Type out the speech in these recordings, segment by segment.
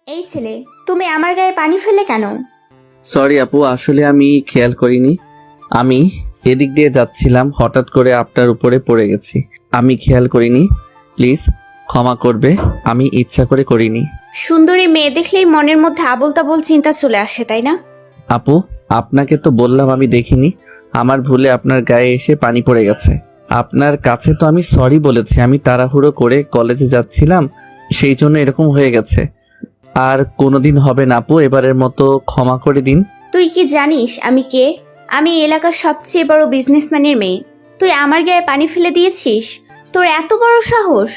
এই ছেলে, তুমি আমার গায়ে পানি ফেলে কেন? সরি আপু, আসলে আমি খেয়াল করিনি। আমি এদিক দিয়ে যাচ্ছিলাম, হঠাৎ করে আপনার উপরে পড়ে গেছি। আমি খেয়াল করিনি, প্লিজ ক্ষমা করবে, আমি ইচ্ছা করে করিনি। সুন্দরী মেয়ে দেখলেই মনের মধ্যে আবোল তাবোল চিন্তা চলে আসে, তাই না? আপু, আপনাকে তো বললাম আমি দেখিনি, আমার ভুলে আপনার গায়ে এসে পানি পড়ে গেছে। আপনার কাছে তো আমি সরি বলেছি, আমি তাড়াহুড়ো করে কলেজে যাচ্ছিলাম, সেই জন্য এরকম হয়ে গেছে। আর কোনোদিন হবে না আপু, এবারের মতো ক্ষমা করে দিন। তুই কি জানিস আমি কে? আমি এই এলাকার সবচেয়ে বড় বিজনেসম্যানের মেয়ে। তুই আমার গায়ে পানি ফেলে দিয়েছিস? তোর এত বড় সাহস!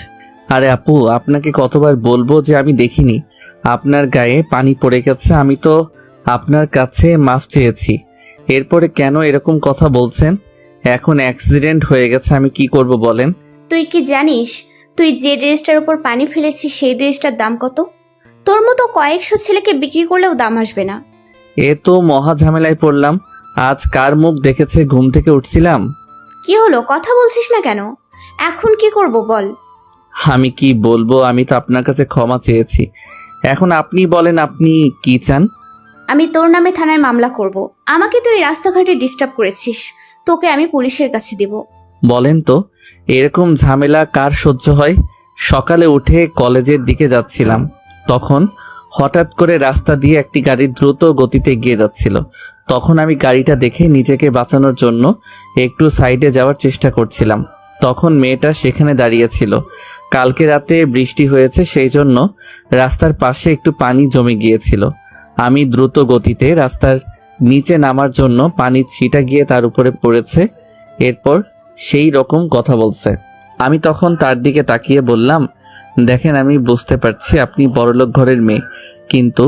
আরে আপু, আপনাকে কতবার বলবো যে আমি দেখিনি আপনার গায়ে পানি পড়ে গেছে। আমি তো আপনার কাছে মাফ চেয়েছি, এরপরে কেন এরকম কথা বলছেন? এখন অ্যাক্সিডেন্ট হয়ে গেছে, আমি কি করব বলেন? তুই কি জানিস তুই যে ড্রেসটার উপর পানি ফেলেছিস সেই ড্রেসটার দাম কত? তোর মতো কয়েকশো ছেলেকে বিক্রি করলেও দাম আসবে না। এ তো মহা ঝামেলায় পড়লাম। আজ কার মুখ দেখেছে ঘুম থেকে উঠছিলাম। কি হলো, কথা বলছিস না কেন? এখন কি করব বল? আমি কি বলবো, আমি তো আপনার কাছে ক্ষমা চেয়েছি, এখন আপনি বলেন আপনি কি চান? আমি তোর নামে থানায় মামলা করব। আমাকে তুই রাস্তাঘাটে ডিস্টার্ব করেছিস, তোকে আমি পুলিশের কাছে দেব। বলেন তো, এরকম ঝামেলা কার সহ্য হয়? সকালে উঠে কলেজের দিকে যাচ্ছিলাম, তখন হঠাৎ করে রাস্তা দিয়ে একটি গাড়ি দ্রুত গতিতে এগিয়ে যাচ্ছিল। তখন আমি গাড়িটা দেখে নিজেকে বাঁচানোর জন্য একটু সাইডে যাওয়ার চেষ্টা করছিলাম। তখন মেয়েটা সেখানে দাঁড়িয়েছিল। কালকে রাতে বৃষ্টি হয়েছে, সেই জন্য রাস্তার পাশে একটু পানি জমে গিয়েছিল। আমি দ্রুত গতিতে রাস্তার নিচে নামার জন্য পানির ছিটা গিয়ে তার উপরে পড়েছে। এরপর সেই রকম কথা বলছে। আমি তখন তার দিকে তাকিয়ে বললাম, দেখেন আমি বুঝতে পারছি আপনি বড়লোক ঘরের মেয়ে, কিন্তু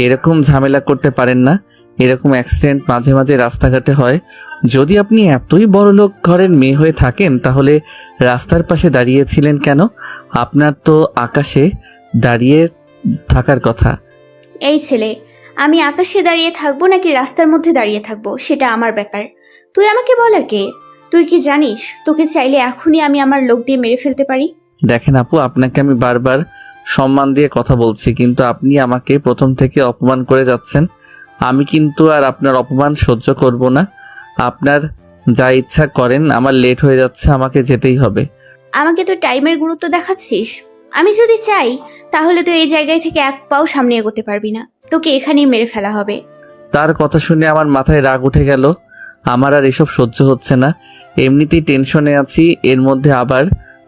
এরকম ঝামেলা করতে পারেন না। এরকম অ্যাক্সিডেন্ট মাঝে মাঝে রাস্তাঘাটে হয়। যদি আপনি এতই বড়লোক ঘরের মেয়ে হয়ে থাকেন তাহলে রাস্তার পাশে দাঁড়িয়েছিলেন কেন? আপনার তো আকাশে দাঁড়িয়ে থাকার কথা। এই ছেলে, আমি আকাশে দাঁড়িয়ে থাকবো নাকি রাস্তার মধ্যে দাঁড়িয়ে থাকবো সেটা আমার ব্যাপার। তুই আমাকে বলার কে? তুই কি জানিস তোকে চাইলে এখনই আমি আমার লোক দিয়ে মেরে ফেলতে পারি? দেখেন আপু, আপনাকে আমি বারবার সম্মান দিয়ে কথা বলছি, কিন্তু আপনি আমাকে প্রথম থেকে অপমান করে যাচ্ছেন। আমি কিন্তু আর আপনার অপমান সহ্য করব না। আপনার যা ইচ্ছা করেন, আমার লেট হয়ে যাচ্ছে, আমাকে যেতেই হবে। আমাকে তো টাইমের গুরুত্ব দেখাচ্ছিস। আমি যদি চাই তাহলে তো এই জায়গায় থেকে এক পাও সামনে এগোতে পারবি না, তোকে এখানেই মেরে ফেলা হবে। তার কথা শুনে আমার মাথায় রাগ উঠে গেল। আমার আর এসব সহ্য হচ্ছে না, এমনিতেই টেনশনে আছি, এর মধ্যে আবার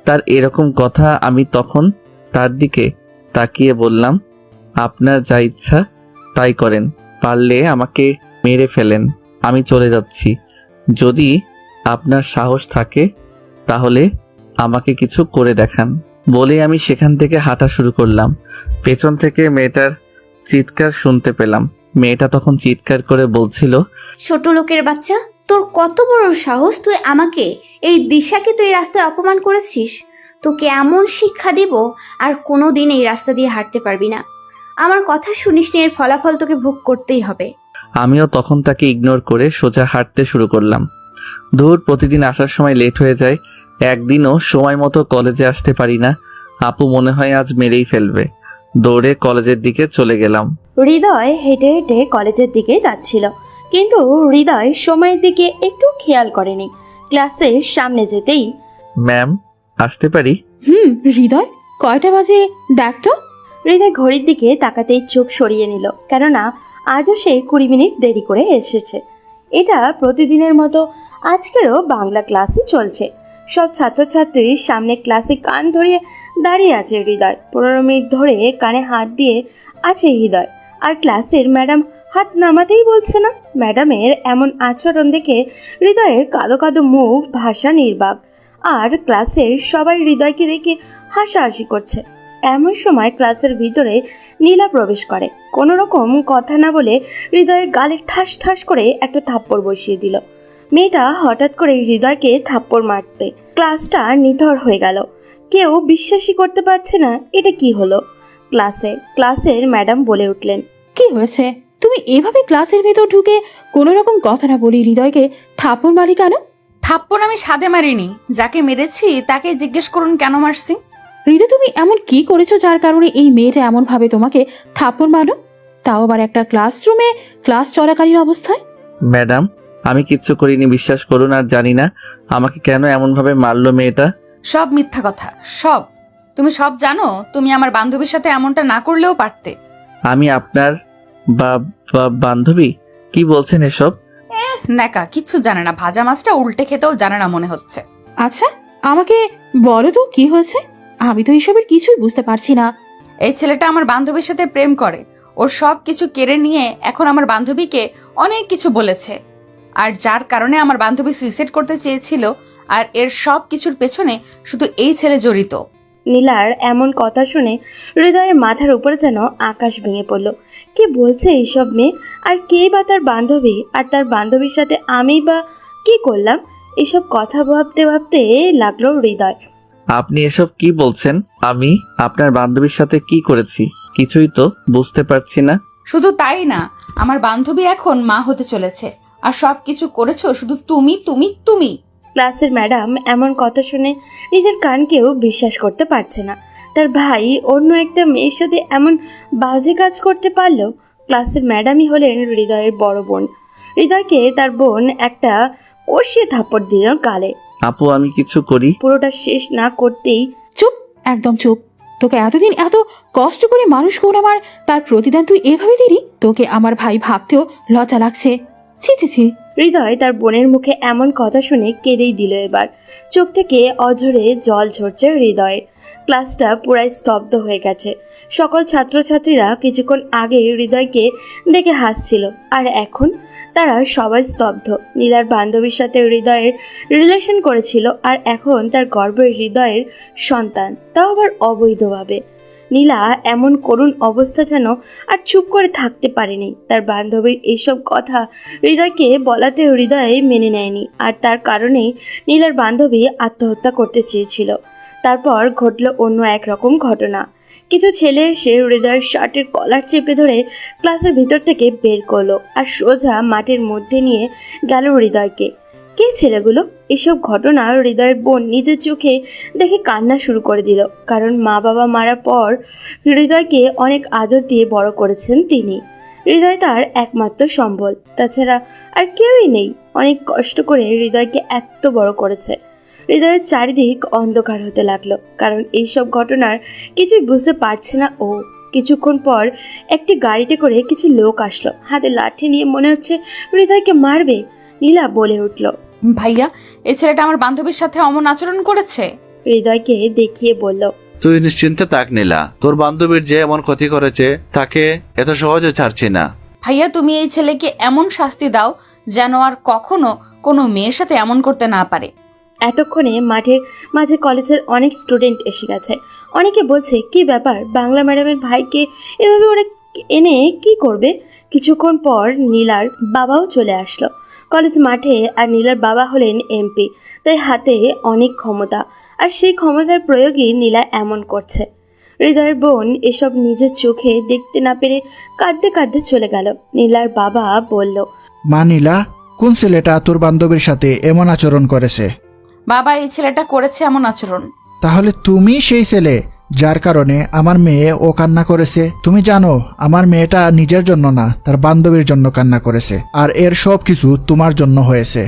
তার এরকম কথা। আমি তখন তার দিকে তাকিয়ে বললাম, আপনার যা ইচ্ছা তাই করেন, পারলে আমাকে মেরে ফেলেন, আমি চলে যাচ্ছি। যদি আপনার সাহস থাকে তাহলে আমাকে কিছু করে দেখান। বলে আমি সেখান থেকে হাঁটা শুরু করলাম। পেছন থেকে মেয়েটার চিৎকার শুনতে পেলাম। মেয়েটা তখন চিৎকার করে বলছিল, ছোট লোকের বাচ্চা, তোর কত বড় সাহস! তুই আমাকে, এই দিশাকে তুই রাস্তায় অপমান করেছিস। তোকে এমন শিক্ষা দিব আর কোনোদিন এই রাস্তা দিয়ে হাঁটতে পারবি না। আমার কথা শুনিস নি, এর ফলাফল তোকে ভোগ করতেই হবে। আমিও তখন তাকে ইগনোর করে সোজা হাঁটতে শুরু করলাম। দূর, প্রতিদিন আসার সময় লেট হয়ে যায়, একদিনও সময় মতো কলেজে আসতে পারি না। আপু মনে হয় আজ মেরেই ফেলবে। দৌড়ে কলেজের দিকে চলে গেলাম। হৃদয় হেঁটে হেঁটে কলেজের দিকে যাচ্ছিল, কিন্তু হৃদয় সময়ের দিকে একটু খেয়াল করেনি। ক্লাসের সামনে যেতেই, ম্যাম, আসতে পারি? হৃদয়, কয়টা বাজে দেখ তো। হৃদয় ঘড়ির দিকে তাকাতেই চোখ সরিয়ে নিল, কেননা আজও সে 20 মিনিট দেরি করে এসেছে। এটা প্রতিদিনের মতো আজকেরও বাংলা ক্লাসই চলছে। সব ছাত্রছাত্রীর সামনে ক্লাসে কান ধরিয়ে দাঁড়িয়ে আছে হৃদয়। 15 মিনিট ধরে কানে হাত দিয়ে আছে হৃদয়, আর ক্লাসের ম্যাডাম হাত নামাতেই বলছে না। ম্যাডামের এমন আচরণ দেখে হৃদয়ের কাদো কাদো মুখ ভাষা নির্বাক, আর ক্লাসের সবাই হৃদয়কে দেখে হাসাহাসি করছে। এমন সময় ক্লাসের ভিতরে নীলা প্রবেশ করে। কোনো রকম কথা না বলে হৃদয়ের গালে ঠাস ঠাস করে একটা থাপ্পড় বসিয়ে দিল। মেয়েটা হঠাৎ করে হৃদয়কে থাপ্পড় মারতে ক্লাসটা নিথর হয়ে গেল। কেউ বিশ্বাসই করতে পারছে না এটা কি হলো। ক্লাসের ম্যাডাম বলে উঠলেন, কি হয়েছে? তুমি এভাবে ক্লাসের ভেতর ঢুকে কোনো রকম কথা না বলি হৃদয়কে থাপ্পড় মারি কেন? থাপ্পড় আমি সাধে মারিনি, যাকে মেরেছি তাকে জিজ্ঞেস করুন কেন মারছি। হৃদয়, তুমি এমন কি করেছো যার কারণে এই মেয়েটা এমন ভাবে তোমাকে থাপ্পড় মারলো, তাও আবার একটা ক্লাসরুমে ক্লাস চলাকালীন অবস্থায়? ম্যাডাম, আমি কিচ্ছু করিনি, বিশ্বাস করুন। আর জানি না আমাকে কেন এমনভাবে মারলো মেয়েটা। সব মিথ্যা কথা, সব। তুমি সব জানো, তুমি আমার বান্ধবীর সাথে এমনটা না করলেও পারতে। আমি আপনার বান্ধবী? কি বলছেন এসব? ন্যাকা, কিচ্ছু জানে না, ভাজা মাছটা উল্টে খেতেও জানে না মনে হচ্ছে। আচ্ছা, আমাকে বলো তো কি হয়েছে? আমি তো এসবের কিছুই বুঝতে পারছি না। এই ছেলেটা আমার বান্ধবীর সাথে প্রেম করে, ওর সব কিছু কেড়ে নিয়ে এখন আমার বান্ধবীকে অনেক কিছু বলেছে, আর যার কারণে আমার বান্ধবী সুইসাইড করতে চেয়েছিল। আর এর সব কিছুর পেছনে শুধু এই ছেলে জড়িত। নীলার এমন কথা শুনে হৃদয়ের মাথার উপরে যেন আকাশ ভেঙে পড়ল। কে বলছে এইসব মেয়ে? আর কে বা তার বান্ধবী? আর তার বান্ধবীর সাথে আমি বা কি করলাম? এসব কথা ভাবতে ভাবতে লাগলো হৃদয়। আপনি এসব কি বলছেন? আমি আপনার বান্ধবীর সাথে কি করেছি? কিছুই তো বুঝতে পারছি না। শুধু তাই না, আমার বান্ধবী এখন মা হতে চলেছে, আর সব কিছু করেছো শুধু তুমি তুমি তুমি। ক্লাসের ম্যাডাম এমন কথা শুনে নিজের কানকেও বিশ্বাস করতে পারছে না। তার ভাই অন্য একটা মেয়ের সাথে এমন বাজে কাজ করতে পারলো। ক্লাসের ম্যাডামই হলেন হৃদয়ের বড় বোন। হৃদয়কে তার বোন একটা কষিয়ে থাপ্পড় দিল গালে। আপু, আমি কিছু করি? পুরোটা শেষ না করতেই চুপ, একদম চুপ। তোকে এতদিন এত কষ্ট করে মানুষ করলাম, আর তার প্রতিদান তুই এভাবে দিলি? তোকে আমার ভাই ভাবতেও লজ্জা লাগছে। ছি ছি ছি। হৃদয় তার বোনের মুখে এমন কথা শুনে কেঁদেই দিল। এবার চোখ থেকে অঝরে জল ঝরছে হৃদয়ের। ক্লাসটা পুরাই স্তব্ধ হয়ে গেছে। সকল ছাত্রছাত্রীরা কিছুক্ষণ আগে হৃদয়কে দেখে হাসছিল, আর এখন তারা সবাই স্তব্ধ। নীলার বান্ধবীর সাথে হৃদয়ের রিলেশন করেছিল, আর এখন তার গর্ভের হৃদয়ের সন্তান, তাও আবার অবৈধভাবে। নীলা এমন করুণ অবস্থা যেন আর চুপ করে থাকতে পারেনি। তার বান্ধবীর এইসব কথা হৃদয়কে বলাতে হৃদয় মেনে নেয়নি, আর তার কারণেই নীলার বান্ধবী আত্মহত্যা করতে চেয়েছিল। তারপর ঘটল অন্য একরকম ঘটনা। কিছু ছেলে এসে হৃদয়ের শার্টের কলার চেপে ধরে ক্লাসের ভিতর থেকে বের করলো, আর সোজা মাঠের মধ্যে নিয়ে গেল হৃদয়কে। কে ছেলেগুলো? এসব ঘটনা হৃদয়ের বোন নিজের চোখে দেখে কান্না শুরু করে দিল, কারণ মা বাবা মারার পর হৃদয়কে অনেক আদর দিয়ে বড় করেছেন তিনি। হৃদয় তার একমাত্র সম্বল, তাছাড়া আর কেউই নেই। অনেক কষ্ট করে হৃদয়কে এত বড় করেছে। হৃদয়ের চারিদিক অন্ধকার হতে লাগলো, কারণ এইসব ঘটনার কিছুই বুঝতে পারছে না ও। কিছুক্ষণ পর একটি গাড়িতে করে কিছু লোক আসলো, হাতে লাঠি নিয়ে, মনে হচ্ছে হৃদয়কে মারবে। নীলা বলে উঠল, ভাইয়া, এই ছেলেটা আমার বান্ধবীর সাথে অমন আচরণ করেছে। হৃদয়কে দেখিয়ে বলল, তুই নিশ্চিন্তে থাক নীলা, তোর বান্ধবীর যে এমন ক্ষতি করেছে তাকে এত সহজে ছাড়ছি না। ভাইয়া, তুমি এই ছেলেকে এমন শাস্তি দাও যেন আর কখনো কোনো মেয়ের সাথে এমন করতে না পারে। এতক্ষণে মাঠের মাঝে কলেজের অনেক স্টুডেন্ট এসে গেছে। অনেকে বলছে, কি ব্যাপার, বাংলা ম্যাডামের ভাইকে এভাবে ওরা এনে কি করবে? কিছুক্ষণ পর নীলার বাবাও চলে আসলো কলেজ মাঠে। আর নীলার বাবা হলেন এমপি, তাই হাতে অনেক ক্ষমতা, আর সেই ক্ষমতার প্রয়োগই নীলা এমন করছে। হৃদয়ের বোন এসব নিজের চোখে দেখতে না পেরে কাঁদতে কাঁদতে চলে গেল। নীলার বাবা বলল, মা নীলা, কোন ছেলেটা তোর বান্ধবীর সাথে এমন আচরণ করেছে? বাবা, এই ছেলেটা করেছে এমন আচরণ। তাহলে তুমি সেই ছেলে যার কারণে আমার মেয়ে ও কান্না করেছে? তুমি জানো আমার মেয়েটা নিজের জন্য না, তার বান্ধবীর জন্য কান্না করেছে, আর এর সব কিছু তোমার জন্য হয়েছে।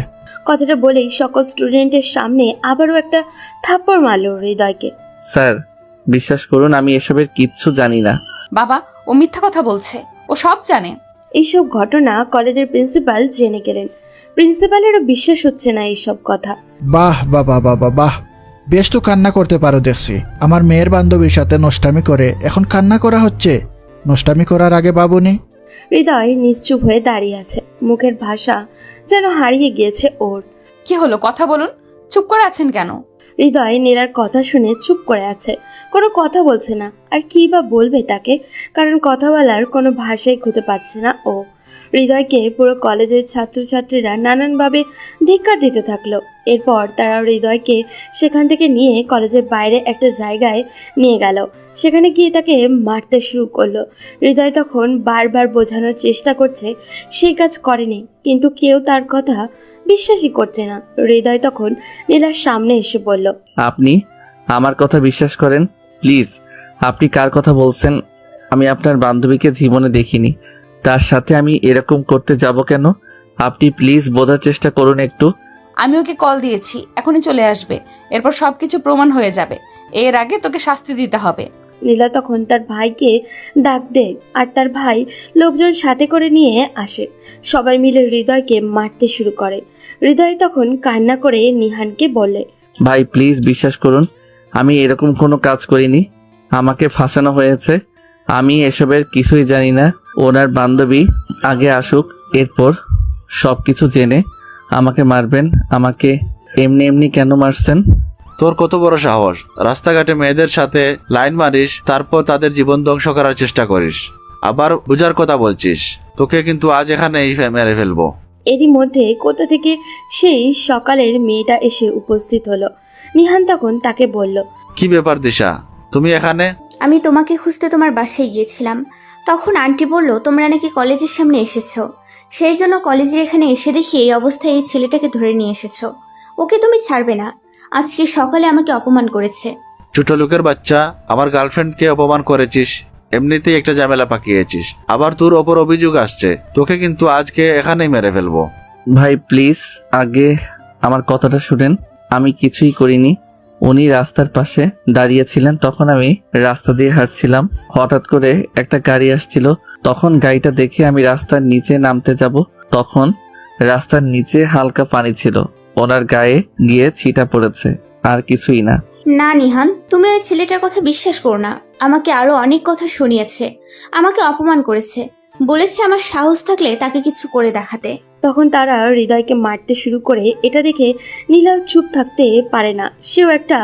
কথাটা বলেই সকল স্টুডেন্টের সামনে আবারও একটা থাপ্পড় মারল হৃদয়কে। স্যার, বিশ্বাস করুন, আমি এসবের কিচ্ছু জানি না। বাবা, ও মিথ্যা কথা বলছে, ও সব জানে। এইসব ঘটনা কলেজের প্রিন্সিপাল জেনে গেলেন। প্রিন্সিপালেরও বিশ্বাস হচ্ছে না এইসব কথা। বাহ বাবা বাবা বাহ, বেশ তো কান্না করতে পারো দেখছি। আমার মেয়ের বান্ধবীর সাথে নষ্টামি করে এখন কান্না করা হচ্ছে। নষ্টামি করার আগে ভাবুনি? হৃদয় নিশ্চুপ হয়ে দাঁড়িয়ে আছে, মুখের ভাষা যেন হারিয়ে গিয়েছে ওর। কি হলো, কথা বলুন, চুপ করে আছেন কেন? হৃদয় নীলার কথা শুনে চুপ করে আছে, কোনো কথা বলছে না। আর কি বা বলবে তাকে, কারণ কথা বলার কোনো ভাষাই খুঁজে পাচ্ছে না ও। হৃদয়কে পুরো কলেজের ছাত্রছাত্রীরা নানানভাবে ধিক্কার দিতে থাকলো। এরপর তারা হৃদয়কে সেখান থেকে নিয়ে কলেজের বাইরে একটা জায়গায় নিয়ে গেল। সেখানে গিয়ে তাকে মারতে শুরু করলো। হৃদয় তখন বারবার বোঝানোর চেষ্টা করছে সেই কাজ করেনি, কিন্তু কেউ তার কথা বিশ্বাসই করছে না। হৃদয় তখন নীলার সামনে এসে বলল, আপনি আমার কথা বিশ্বাস করেন? প্লিজ, আপনি কার কথা বলছেন? আমি আপনার বান্ধবীকে জীবনে দেখিনি, তার সাথে আমি এরকম করতে যাব কেন? আপনি প্লিজ বোঝার চেষ্টা করুন একটু। আমি ওকে কল দিয়েছি, এখনই চলে আসবে। এরপর সবকিছু প্রমাণ হয়ে যাবে। এর আগে তোকে শাস্তি দিতে হবে। নীলা তখন তার ভাইকে ডাক দেয় আর তার ভাই লোকজন সাথে করে নিয়ে আসে। সবাই মিলে হৃদয়কে মারতে শুরু করে। হৃদয় তখন কান্না করে নিহানকে বলে, ভাই প্লিজ বিশ্বাস করুন, আমি এরকম কোনো কাজ করিনি। আমাকে ফাঁসানো হয়েছে। আমি এসবের কিছুই জানি না। ওনার বান্ধবী আগে আসুক, এরপর সব কিছু জেনে আমাকে মারবেন। আমাকে এমনি এমনি কেন মারছেন? তোর কত বড় সাহস! রাস্তাঘাটে মেয়েদের সাথে লাইন মারিস, তারপর তাদের জীবন ধ্বংস করার চেষ্টা করিস। আবার বুঝার কথা বলছিস। তোকে কিন্তু আজ এখানেই মেরে ফেলবো। এরই মধ্যে কোথা থেকে সেই সকালের মেয়েটা এসে উপস্থিত হলো। নিহান তখন তাকে বলল, কি ব্যাপার দিশা, তুমি এখানে? আমি তোমাকে খুঁজতে তোমার বাসায় গিয়েছিলাম। তখন আন্টি বলল তোমরা নাকি কলেজের সামনে এসেছো, সেই জন্য কলেজের এখানে এসে দেখি এই অবস্থায় এই ছেলেটাকে ধরে নিয়ে এসেছো। ওকে তুমি ছাড়বে না। আজকে সকালে আমাকে অপমান করেছে। ছোট লোকের বাচ্চা, আমার গার্লফ্রেন্ডকে অপমান করেছিস, এমনিতেই একটা ঝামেলা পাকিয়েছিস, আবার তোর ওপর অভিযোগ আসছে। তোকে কিন্তু আজকে এখানেই মেরে ফেলবো। ভাই প্লিজ আগে আমার কথাটা শুনেন। আমি কিছুই করিনি। উনি রাস্তার পাশে দাঁড়িয়েছিলেন, তখন আমি রাস্তা দিয়ে হাঁটছিলাম। হঠাৎ করে একটা গাড়ি আসছিল, তখন গাড়িটা দেখে আমি রাস্তার নিচে নামতে যাব, তখন রাস্তার নিচে হালকা পানি ছিল, ওনার গায়ে গিয়ে ছিটা পড়েছে, আর কিছুই না। না নিহান, তুমি ওই ছেলেটার কথা বিশ্বাস করো না। আমাকে আরো অনেক কথা শুনিয়েছে, আমাকে অপমান করেছে, বলেছে আমার সাহস থাকলে তাকে কিছু করে দেখাতে। তখন তারা হৃদয়কে মারতে শুরু করে। এটা দেখে নীলাও চুপ থাকতে পারে না। সেও একটা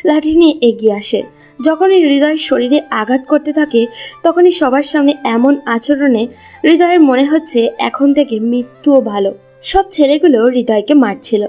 লাঠি নিয়ে এগিয়ে আসে। যখনই হৃদয় শরীরে আঘাত করতে থাকে, তখনই সবার সামনে এমন আচরণে হৃদয়ের মনে হচ্ছে এখন থেকে মৃত্যুও ভালো। সব ছেলেগুলো হৃদয়কে মারছিল।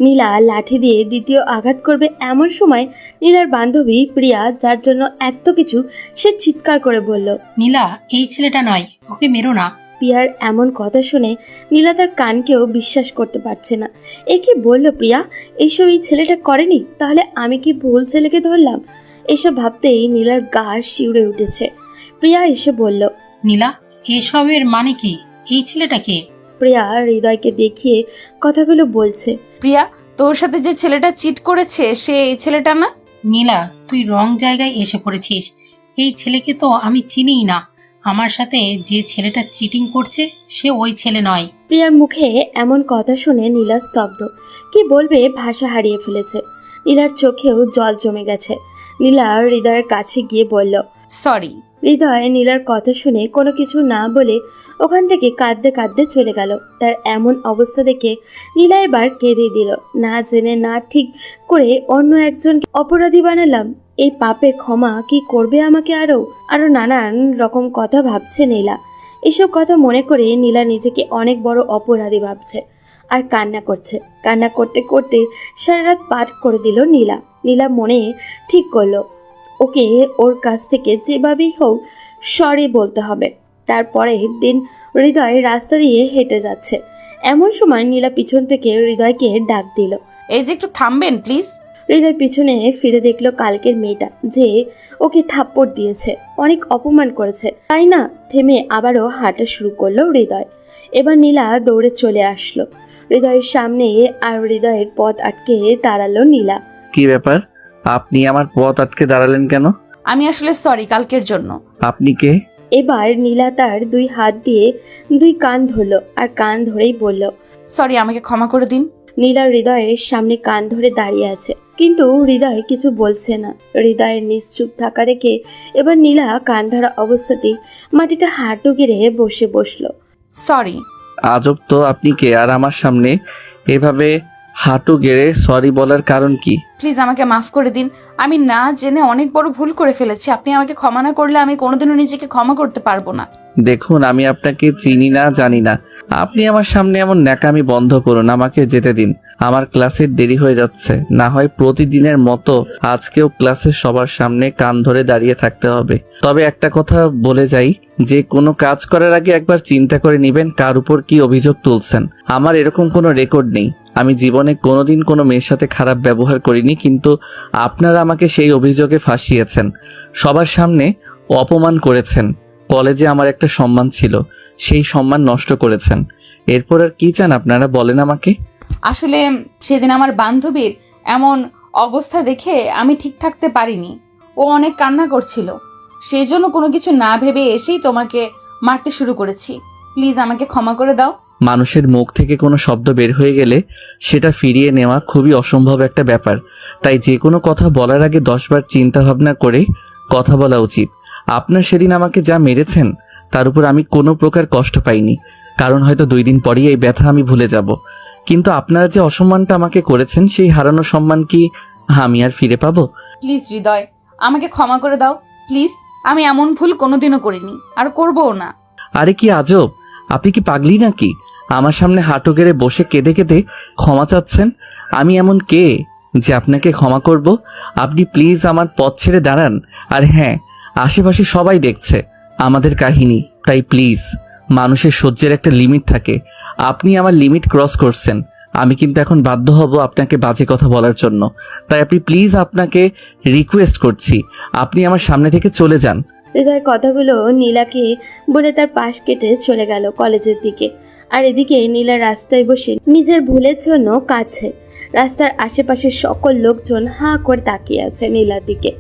নীলা লাঠি দিয়ে দ্বিতীয় আঘাত করবে এমন সময় নীলার বান্ধবী প্রিয়া, যার জন্য এত কিছু, সে চিৎকার করে বলল, নীলা, এই ছেলেটা নয়, ওকে মেরো না। প্রিয়ার এমন কথা শুনে নীলা তার কানকেও বিশ্বাস করতে পারছে না। এ কি বলল প্রিয়া? এইসব এই ছেলেটা করেনি? তাহলে আমি কি ভুল ছেলেকে ধরলাম? এসব ভাবতেই নীলার গা শিউরে উঠেছে। প্রিয়া এসে বলল, নীলা, এসবের মানে কি? এই ছেলেটা কে? প্রিয়া হৃদয়কে দেখিয়ে কথাগুলো বলছে। প্রিয়া, তোর সাথে যে ছেলেটা চিট করেছে সে এই ছেলেটা না? নীলা, তুই রং জায়গায় এসে পড়েছিস। এই ছেলেকে তো আমি চিনিই না। আমার সাথে যে ছেলেটা চিটিং করছে সে ওই ছেলে নয়। প্রিয়ার মুখে এমন কথা শুনে নীলা স্তব্ধ। কি বলবে ভাষা হারিয়ে ফেলেছে। নীলার চোখেও জল জমে গেছে। নীলা হৃদয়ের কাছে গিয়ে বলল, সরি। হৃদয় নীলার কথা শুনে কোনো কিছু না বলে ওখান থেকে কাঁদতে কাঁদতে চলে গেল। তার এমন অবস্থা দেখে নীলা এবার কেঁদে দিল। না জেনে না ঠিক করে অন্য একজনকে অপরাধী বানালাম, এই পাপের ক্ষমা কি করবে আমাকে? আরো নানান রকম কথা ভাবছে নীলা। এসব কথা মনে করে নীলা নিজেকে অনেক বড় অপরাধী ভাবছে আর কান্না করছে। কান্না করতে করতে সারা রাত পার করে দিল নীলা। নীলা মনে ঠিক করলো ওকে ওর কাছ থেকে যেভাবেই হোক সরি বলতে হবে। তারপরের দিন হৃদয় রাস্তা দিয়ে হেঁটে যাচ্ছে। এমন সময় নীলা পিছন থেকে হৃদয়কে ডাক দিল। এই যে একটু থামবেন প্লিজ। হৃদয় পিছনে ফিরে দেখলো কালকের মেয়েটা, যে ওকে থাপ্পড় দিয়েছে, অনেক অপমান করেছে। তাই না, থেমে আবারও হাঁটা শুরু করলো হৃদয়। এবার নীলা দৌড়ে চলে আসলো হৃদয়ের সামনে আর হৃদয়ের পথ আটকে দাঁড়ালো নীলা। কি ব্যাপার? আপনি আমার পথ আটকে দাঁড়ালেন কেন? আমি আসলে সরি কালকের জন্য। আপনি কে? এবার নীলা তার দুই হাত দিয়ে দুই কান ধরলো আর কান ধরেই বলল, সরি, আমাকে ক্ষমা করে দিন। নীলা হৃদয়ের সামনে কান ধরে দাঁড়িয়ে আছে, কিন্তু হৃদয় কিছু বলছে না। হৃদয়ের নিশ্চুপ থাকা দেখে এবার নীলা কান ধরা অবস্থাতেই মাটিতে হাঁটু গেড়ে বসলো। সরি। আজব তো, আপনি কে আর আমার সামনে এভাবে হাঁটু গেড়ে সরি বলার কারণ কি? প্লিজ আমাকে মাফ করে দিন। আমি না জেনে অনেক বড় ভুল করে ফেলেছি। আপনি আমাকে ক্ষমা না করলে আমি কোনোদিনও নিজেকে ক্ষমা করতে পারবো না। দেখুন, আমি আপনাকে চিনি না, জানি না। আপনি আমার সামনে এমন ন্যাকামি বন্ধ করুন, আমাকে যেতে দিন। আমার ক্লাসের দেরি হয়ে যাচ্ছে। না হয় প্রতিদিনের মতো আজকেও ক্লাসের সবার সামনে কান ধরে দাঁড়িয়ে থাকতে হবে। তবে একটা কথা বলে যাই, যে কোনো কাজ করার আগে একবার চিন্তা করে নেবেন কার উপর কি অভিযোগ তুলছেন। আমার এরকম কোনো রেকর্ড নেই। আমি জীবনে কোনোদিন কোনো মেয়ের সাথে খারাপ ব্যবহার করিনি, কিন্তু আপনারা আমাকে সেই অভিযোগে ফাঁসিয়েছেন, সবার সামনে অপমান করেছেন। কলেজে আমার একটা সম্মান ছিল, সেই সম্মান নষ্ট করেছেন। এরপর আর কি চান আপনারা, বলেন আমাকে। আসলে সেদিন আমার বান্ধবীর এমন অবস্থা দেখে আমি ঠিক থাকতে পারিনি। ও অনেক কান্না করছিল, সেই জন্য কোনো কিছু না ভেবে এসেই তোমাকে মারতে শুরু করেছি। প্লিজ আমাকে ক্ষমা করে দাও। মানুষের মুখ থেকে কোনো শব্দ বের হয়ে গেলে সেটা ফিরিয়ে নেওয়া খুবই অসম্ভব একটা ব্যাপার, তাই যে কোনো কথা বলার আগে 10 বার চিন্তা ভাবনা করে কথা বলা উচিত। আপনার সেদিন আমাকে যা মেরেছেন তার উপর আমি কোনো প্রকার কষ্ট পাইনি, কারণ হয়তো 2 দিন পরেই এই ব্যথা আমি ভুলে যাব। কিন্তু আপনারা যে অসম্মানটা আমাকে করেছেন, সেই হারানো সম্মান কি আমি আর ফিরে পাবো? প্লিজ হৃদয়, আমাকে ক্ষমা করে দাও প্লিজ। আমি এমন ভুল কোনোদিনও করিনি, আর করবও না। আরে কি আজব, আপনি কি পাগলি নাকি? আমার সামনে হাঁটু গেড়ে বসে কেঁদে কেঁদে ক্ষমা চাচ্ছেন। আমি এমন কে যে আপনাকে ক্ষমা করব? আপনি প্লিজ আমার পথ ছেড়ে দাঁড়ান। আর হ্যাঁ, আশেপাশে সবাই দেখছে আমাদের কাহিনী, তাই প্লিজ, মানুষের সহ্যের একটা লিমিট থাকে। আপনি আমার লিমিট ক্রস করছেন। আমি কিন্তু এখন বাধ্য হব আপনাকে বাজে কথা বলার জন্য, তাই আপনি প্লিজ, আপনাকে রিকোয়েস্ট করছি, আপনি আমার সামনে থেকে চলে যান। হৃদয় কথাগুলো নীলাকে বলে তার পাশ কেটে চলে গেল কলেজের দিকে। আর এদিকে নীলা রাস্তায় বসে নিজের ভুলের জন্য কাঁদছে। রাস্তার আশেপাশে সকল লোকজন হাঁ করে তাকিয়ে আছে নীলার দিকে।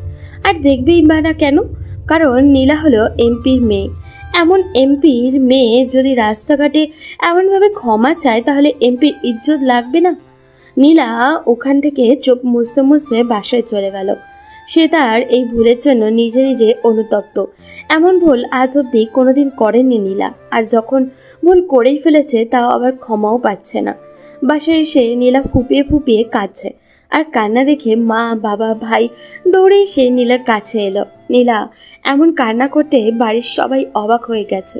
আর দেখবেই বা না কেন, কারণ নীলা হলো এমপির মেয়ে। এমন এমপির মেয়ে যদি রাস্তাঘাটে এমনভাবে ক্ষমা চায়, তাহলে এমপির ইজ্জত লাগবে না? নীলা ওখান থেকে চোখ মুছতে মুছতে বাসায় চলে গেল। সে তার এই ভুলের জন্য নিজে নিজে অনুতপ্ত। এমন ভুল আজ অব্দি কোনোদিন করেনি নীলা, আর যখন ভুল করেই ফেলেছে তাও আবার ক্ষমাও পাচ্ছে না। বাসায় এসে নীলা ফুপিয়ে ফুপিয়ে কাঁদছে। আর কান্না দেখে মা, বাবা, ভাই দৌড়ে এসে নীলার কাছে এলো। নীলা এমন কান্না করতে বাড়ির সবাই অবাক হয়ে গেছে।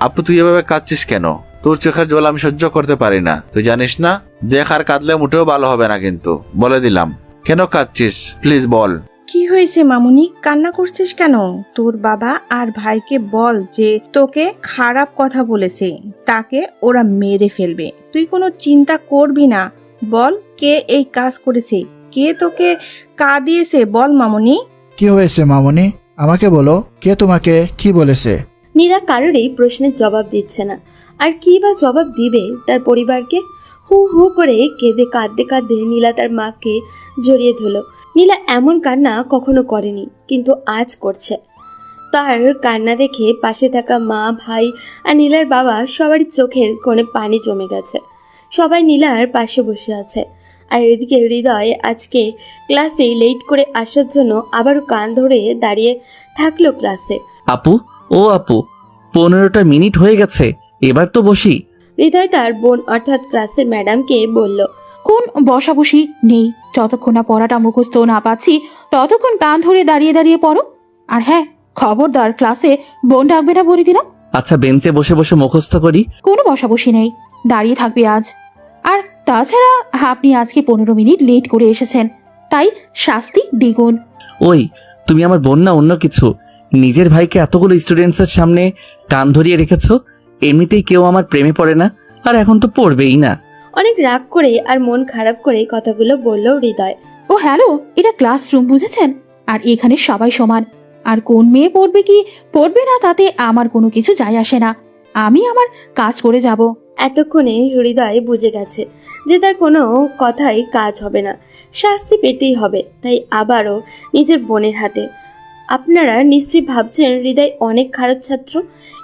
আপু, তুই এভাবে কাঁদছিস কেন? তোর চোখের জল আমি সহ্য করতে পারি না, তুই জানিস না? দেখ, আর কাঁদলে মোটেও ভালো হবে না, কিন্তু বলে দিলাম। কেন কাঁদছিস প্লিজ বল। কি হয়েছে মামুনি, কান্না করছিস কেন? তোর বাবা আর ভাইকে বল যে তোকে খারাপ কথা বলেছে, তাকে ওরা মেরে ফেলবে। তুই কোনো চিন্তা করবি না। বল, কে এই কাজ করেছে? কে তোকে কাঁদিয়েছে? বল মামুনি। কি হয়েছে মামনি? আমাকে বলো, কে তোমাকে কি বলেছে? নীলা কারোরই প্রশ্নের জবাব দিচ্ছে না। আর কি বা জবাব দিবে তার পরিবারকে? হু হু করে কেঁদে কাঁদতে কাঁদতে নীলা তার মাকে জড়িয়ে ধরল। নীলা এমন কান্না কখনো করেনি, কিন্তু আজ করছে। তার কান্না দেখে পাশে থাকা মা, ভাই আর নীলার বাবা সবারই চোখের কোণে পানি জমে গেছে। সবাই নীলার পাশে বসে আছে। আর এদিকে হৃদয় আজকে ক্লাসে লেট করে আসার জন্য আবারও কান ধরে দাঁড়িয়ে থাকলো ক্লাসে। আপু, ও আপু, 15টা মিনিট হয়ে গেছে, এবার তো বসি। হৃদয় তার বোন অর্থাৎ ক্লাসের ম্যাডামকে বলল, কোন বসাবসি নেই, যতক্ষণ না পড়াটা মুখস্থ না পাচ্ছি ততক্ষণ কান ধরে দাঁড়িয়ে দাঁড়িয়ে পড়ো। আর হ্যাঁ, খবরদার ক্লাসে বোন ডাকবে না বলে দিলাম। আচ্ছা, বেঞ্চে বসে বসে মুখস্থ করি। কোনো বসাবসি নেই, দাঁড়িয়ে থাকবে আজ। আর তাছাড়া আপনি আজকে 15 মিনিট লেট করে এসেছেন, তাই শাস্তি দ্বিগুণ। ওই, তুমি আমার বোন না অন্য কিছু? নিজের ভাইকে এতগুলো স্টুডেন্টসের সামনে কান ধরিয়ে রেখেছো। এমনিতেই কেউ আমার প্রেমে পড়ে না, আর এখন তো পড়বেই না। অনেক রাগ করে আর মন খারাপ করে কথাগুলো বলল হৃদয়। ও হ্যালো, এটা ক্লাসরুম বুঝেছেন? আর এখানে সবাই সমান। আর কোন মেয়ে পড়বে কি পড়বে না তাতে আমার কোনো কিছু যায় আসে না। আমি আমার কাজ করে যাব। এতক্ষণে হৃদয় বুঝে গেছে যে তার কোনো কথাই কাজ হবে না, শাস্তি পেতেই হবে। তাই আবারও নিজের বোনের হাতে। আপনারা নিশ্চয়ই ভাবছেন হৃদয় অনেক খারাপ ছাত্র।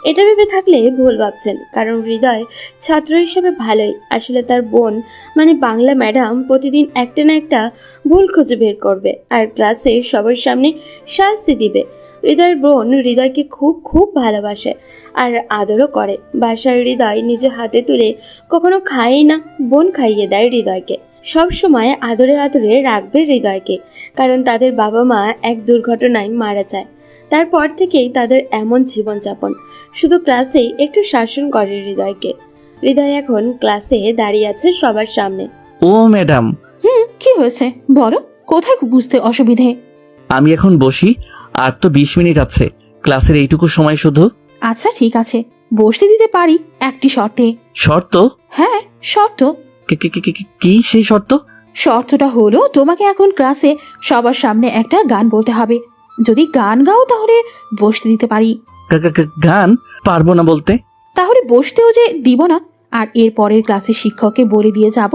এটা ভেবে থাকলে ভুল ভাবছেন, কারণ হৃদয় ছাত্র হিসেবে ভালোই। আসলে তার বোন মানে বাংলা ম্যাডাম প্রতিদিন একটা না একটা ভুল খুঁজে বের করবে আর ক্লাসে সবার সামনে শাস্তি দিবে। হৃদয়ের বোন হৃদয়কে খুব খুব ভালোবাসে আর আদরও করে। বাসায় হৃদয় নিজে হাতে তুলে কখনো খায়ই না, বোন খাইয়ে দেয় হৃদয়কে। সব সময় আদরে আদরে রাখবে হৃদয়কে, কারণ তাদের বাবা মা এক দুর্ঘটনায় মারা যায়। তারপর থেকেই তাদের এমন জীবনযাপন। শুধু ক্লাসেই একটু শাসন করে হৃদয়কে। হৃদয় এখন ক্লাসে দাঁড়িয়ে আছে সবার সামনে। ও ম্যাডাম। কি হয়েছে বলো, কোথায় বুঝতে অসুবিধে? আমি এখন বসি, আর তো 20 মিনিট আছে ক্লাসের, এইটুকু সময় শুধু। আচ্ছা ঠিক আছে, বসতে দিতে পারি একটি শর্তে। শর্ত? হ্যাঁ, শর্ত। কি সেই শর্ত? শর্তটা হলো তোমাকে এখন ক্লাসে সবার সামনে একটা গান বলতে হবে। যদি গান গাও তাহলে বসতে দিতে পারি, গান পারবো না বলতে। তাহলে বসতেও যে দিব না। আর এর পরের ক্লাসে শিক্ষককে বলে দিয়ে যাব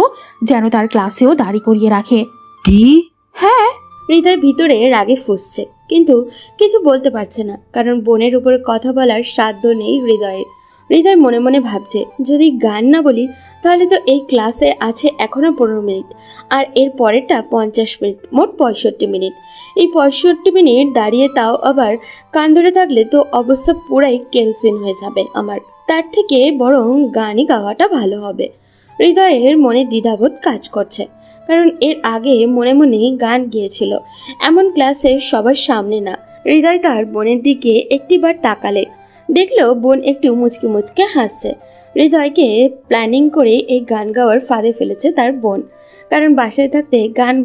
যেন তার ক্লাসেও দাঁড়ি করিয়ে রাখে। কি? হ্যাঁ। হৃদয় ভিতরে রাগে ফুঁসছে, কিন্তু কিছু বলতে পারছে না, কারণ বোনের উপর কথা বলার সাধ্য নেই হৃদয়ের। হৃদয় মনে মনে ভাবছে, যদি গান না বলি তাহলে তো এই ক্লাসে আছে এখনো 15 মিনিট, আর এর পরেরটা 50 মিনিট, মোট 65 মিনিট। এই 65 মিনিট দাঁড়িয়ে, তাও আবার কান ধরে থাকলে তো অবস্থা পুরাই কেরোসিন হয়ে যাবে আমার। তার থেকে বরং গানই গাওয়াটা ভালো হবে। হৃদয়ের মনে দ্বিধাবোধ কাজ করছে, কারণ এর আগে মনে মনে গান গেয়েছিল, এমন ক্লাসে সবার সামনে না। হৃদয় তার বোনের দিকে একটিবার তাকালে দেখলো বোন একটু মুচকি মুচকে হাসছে। হৃদয়কে প্ল্যানিং করে এই গান গাওয়ার ফাঁদে ফেলেছে তার বোন, কারণ বাসায় থাকতে গান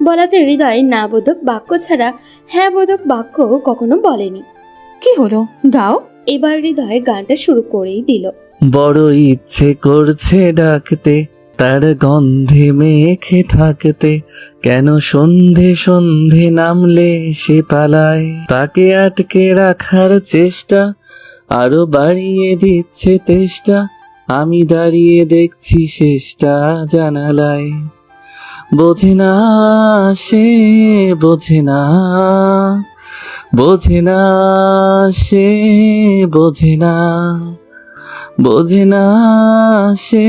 বলাতে হৃদয় না বোধক বাক্য ছাড়া হ্যাঁ বোধক বাক্য কখনো বলেনি। কি হলো, গাও। এবার হৃদয় গানটা শুরু করেই দিল। বড় ইচ্ছে করছে ডাকতে, তার গন্ধে মেখে থাকতে, কেন সন্ধে সন্ধে নামলে সে পালায়। তাকে আটকে রাখার চেষ্টা আরো বাড়িয়ে দিচ্ছে তেষ্টা, আমি দাঁড়িয়ে দেখছি শেষটা জানালায়। বোঝে না সে, বোঝে না, বোঝে না সে, বোঝে না, বোঝে না সে,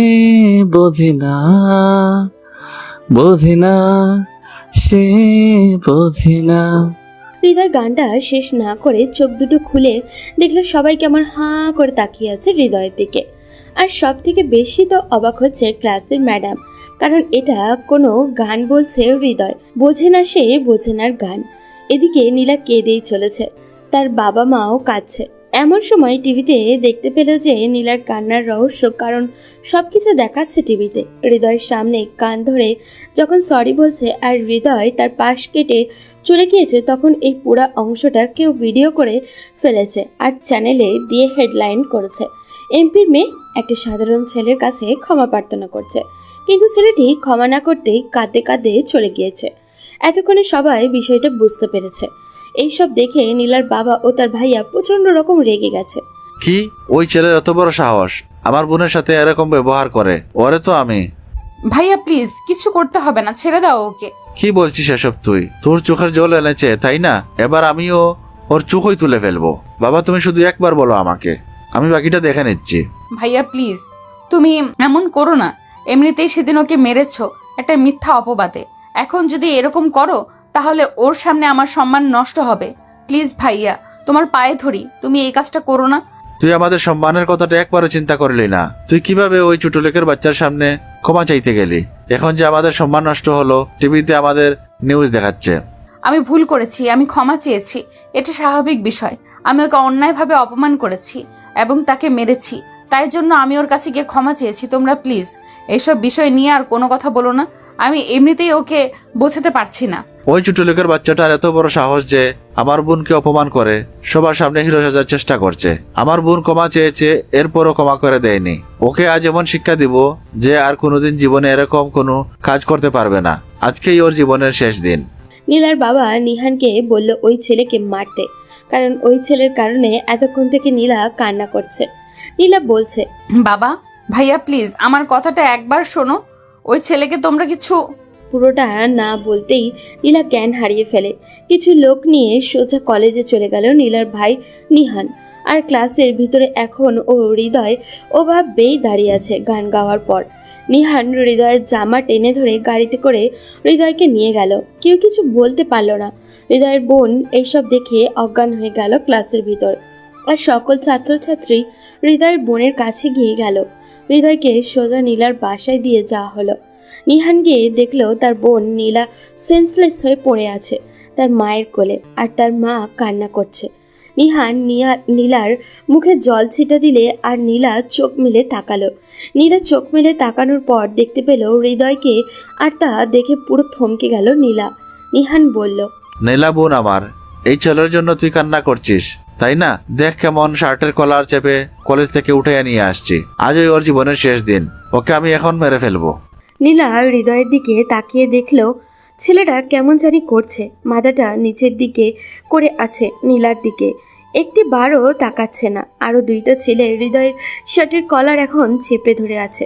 বোঝে না, বোঝে না সে, বোঝে না। হৃদয় গানটা শেষ না করে চোখ দুটো খুলে দেখলো সবাই কেমন হাঁ করে তাকিয়ে আছে হৃদয়ের দিকে। আর সব থেকে বেশি তো অবাক হচ্ছে ক্লাসের ম্যাডাম, কারণ এটা কোনো গান বলছে হৃদয়। বোঝে না সে, বোঝে নার গান। এদিকে নীলা কেঁদেই চলেছে, তার বাবা মাও কাঁদছে। এমন সময় টিভিতে দেখতে পেল যে নীলার কান্নার রহস্য, কারণ সবকিছু দেখাচ্ছে টিভিতে। হৃদয়ের সামনে কান ধরে যখন সরি বলছে আর হৃদয় তার পাশ কেটে চলে গিয়েছে, তখন এই পুরো অংশটা কেউ ভিডিও করে ফেলেছে আর চ্যানেলে দিয়ে হেডলাইন করেছে, এমপির মেয়ে একটা সাধারণ ছেলের কাছে ক্ষমা প্রার্থনা করছে, কিন্তু ছেলেটি ক্ষমা না করতেই কাঁদতে কাঁদতে চলে গিয়েছে। এতক্ষণে সবাই বিষয়টা বুঝতে পেরেছে। এইসব দেখে নীলার বাবা ও তার ভাইয়া প্রচন্ড রকম রেগে গেছে। কি ওই ছেলের এত বড় সাহস আমার বোনের সাথে এরকম ব্যবহার করে? ওরে তো আমি। ভাইয়া প্লিজ কিছু করতে হবে না, ছেড়ে দাও ওকে। কি বলছিস এসব তুই? তোর চোখের জল এনেছে তাই না? এবার আমিও ওর চোখই তুলে ফেলবো। বাবা তুমি শুধু একবার বলো আমাকে, আমি বাকিটা দেখে নিচ্ছি। ভাইয়া প্লিজ তুমি এমন করো না, এমনিতেই সেদিন ওকে মেরেছো একটা মিথ্যা অপবাদে। এখন যদি এরকম করো তাহলে ওর সামনে আমার সম্মান নষ্ট হবে। প্লিজ ভাইয়া তোমার পায়ে ধরি, তুমি এই কাজটা করো না। তুই আমাদের সম্মানের কথাটা একবারও চিন্তা করলি না? তুই কিভাবে ওই ছোট লোকের বাচ্চার সামনে ক্ষমা চাইতে গেলি? এখন যে আমাদের সম্মান নষ্ট হলো, টিভিতে আমাদের নিউজ দেখাচ্ছে। আমি ভুল করেছি, আমি ক্ষমা চেয়েছি, এটা স্বাভাবিক বিষয়। আমি ওকে অন্যায়ভাবে অপমান করেছি এবং তাকে মেরেছি, তাই জন্য আমি ওর কাছে গিয়ে ক্ষমা চেয়েছি। তোমরা প্লিজ এইসব বিষয় নিয়ে আর কোনো কথা বলো না, আমি এমনিতেই ওকে বোঝাতে পারছি না। ওই ছোট লোকের বাচ্চাটার এত বড় সাহস যে আমার বোনকে অপমান করে সবার সামনে হিরো সাজার চেষ্টা করছে। আমার বোন ক্ষমা চেয়েছে, এরপরও ক্ষমা করে দেয়নি। ওকে আজ এমন শিক্ষা দিব যে আর কোনোদিন জীবনে এরকম কোনো কাজ করতে পারবে না। আজকেই ওর জীবনের শেষ দিন। নীলার বাবা নিহানকে বলল ওই ছেলেকে মারতে, কারণ ওই ছেলের কারণে এতক্ষণ থেকে নীলা কান্না করছে। নীলা বলছে, বাবা ভাইয়া প্লিজ আমার কথাটা একবার শোনো, ওই ছেলেকে তোমরা কিছু। পুরোটা না বলতেই নীলা জ্ঞান হারিয়ে ফেলে। কিছু লোক নিয়ে সোজা কলেজে চলে গেল নীলার ভাই নিহান। আর ক্লাসের ভিতরে এখন ও হৃদয় ওভাবেই দাঁড়িয়ে আছে গান গাওয়ার পর। নিহান হৃদয়ের জামা টেনে ধরে গাড়িতে করে হৃদয়কে নিয়ে গেল। কেউ কিছু বলতে পারলো না। হৃদয়ের বোন এইসব দেখে অজ্ঞান হয়ে গেল ক্লাসের ভিতর। আর সকল ছাত্রছাত্রী হৃদয়ের বোনের কাছে গিয়ে গেল। হৃদয়কে সোজা নীলার বাসায় দিয়ে যাওয়া হলো। নিহান গিয়ে দেখলো তার বোন নীলা সেন্সলেস হয়ে পড়ে আছে তার মায়ের কোলে, আর তার মা কান্না করছে। নিহান নীলার মুখে জল ছিটা দিলে আর নীলা চোখ মেলে তাকালো। নীলা চোখ মেলে তাকানোর পর দেখতে পেল হৃদয়কে, আর তা দেখে পুরো থমকে গেল নীলা। নিহান বলল, নীলা বোন আমার, এই ছেলের জন্য তুই কান্না করছিস? তাই না? দেখ কেমন শার্টের কলার চেপে কলেজ থেকে উঠে নিয়ে আসছি। আজই ওর জীবনের শেষ দিন, ওকে আমি এখন মেরে ফেলবো। নীলা হৃদয়ের দিকে তাকিয়ে দেখলো ছেলেটা কেমন জানি করছে, মাথাটা নিচের দিকে করে আছে নীলার দিকে, একটি বারও তাকাচ্ছে না। আরো দুইটা ছেলে হৃদয়ের শার্টের কলার এখন চেপে ধরে আছে।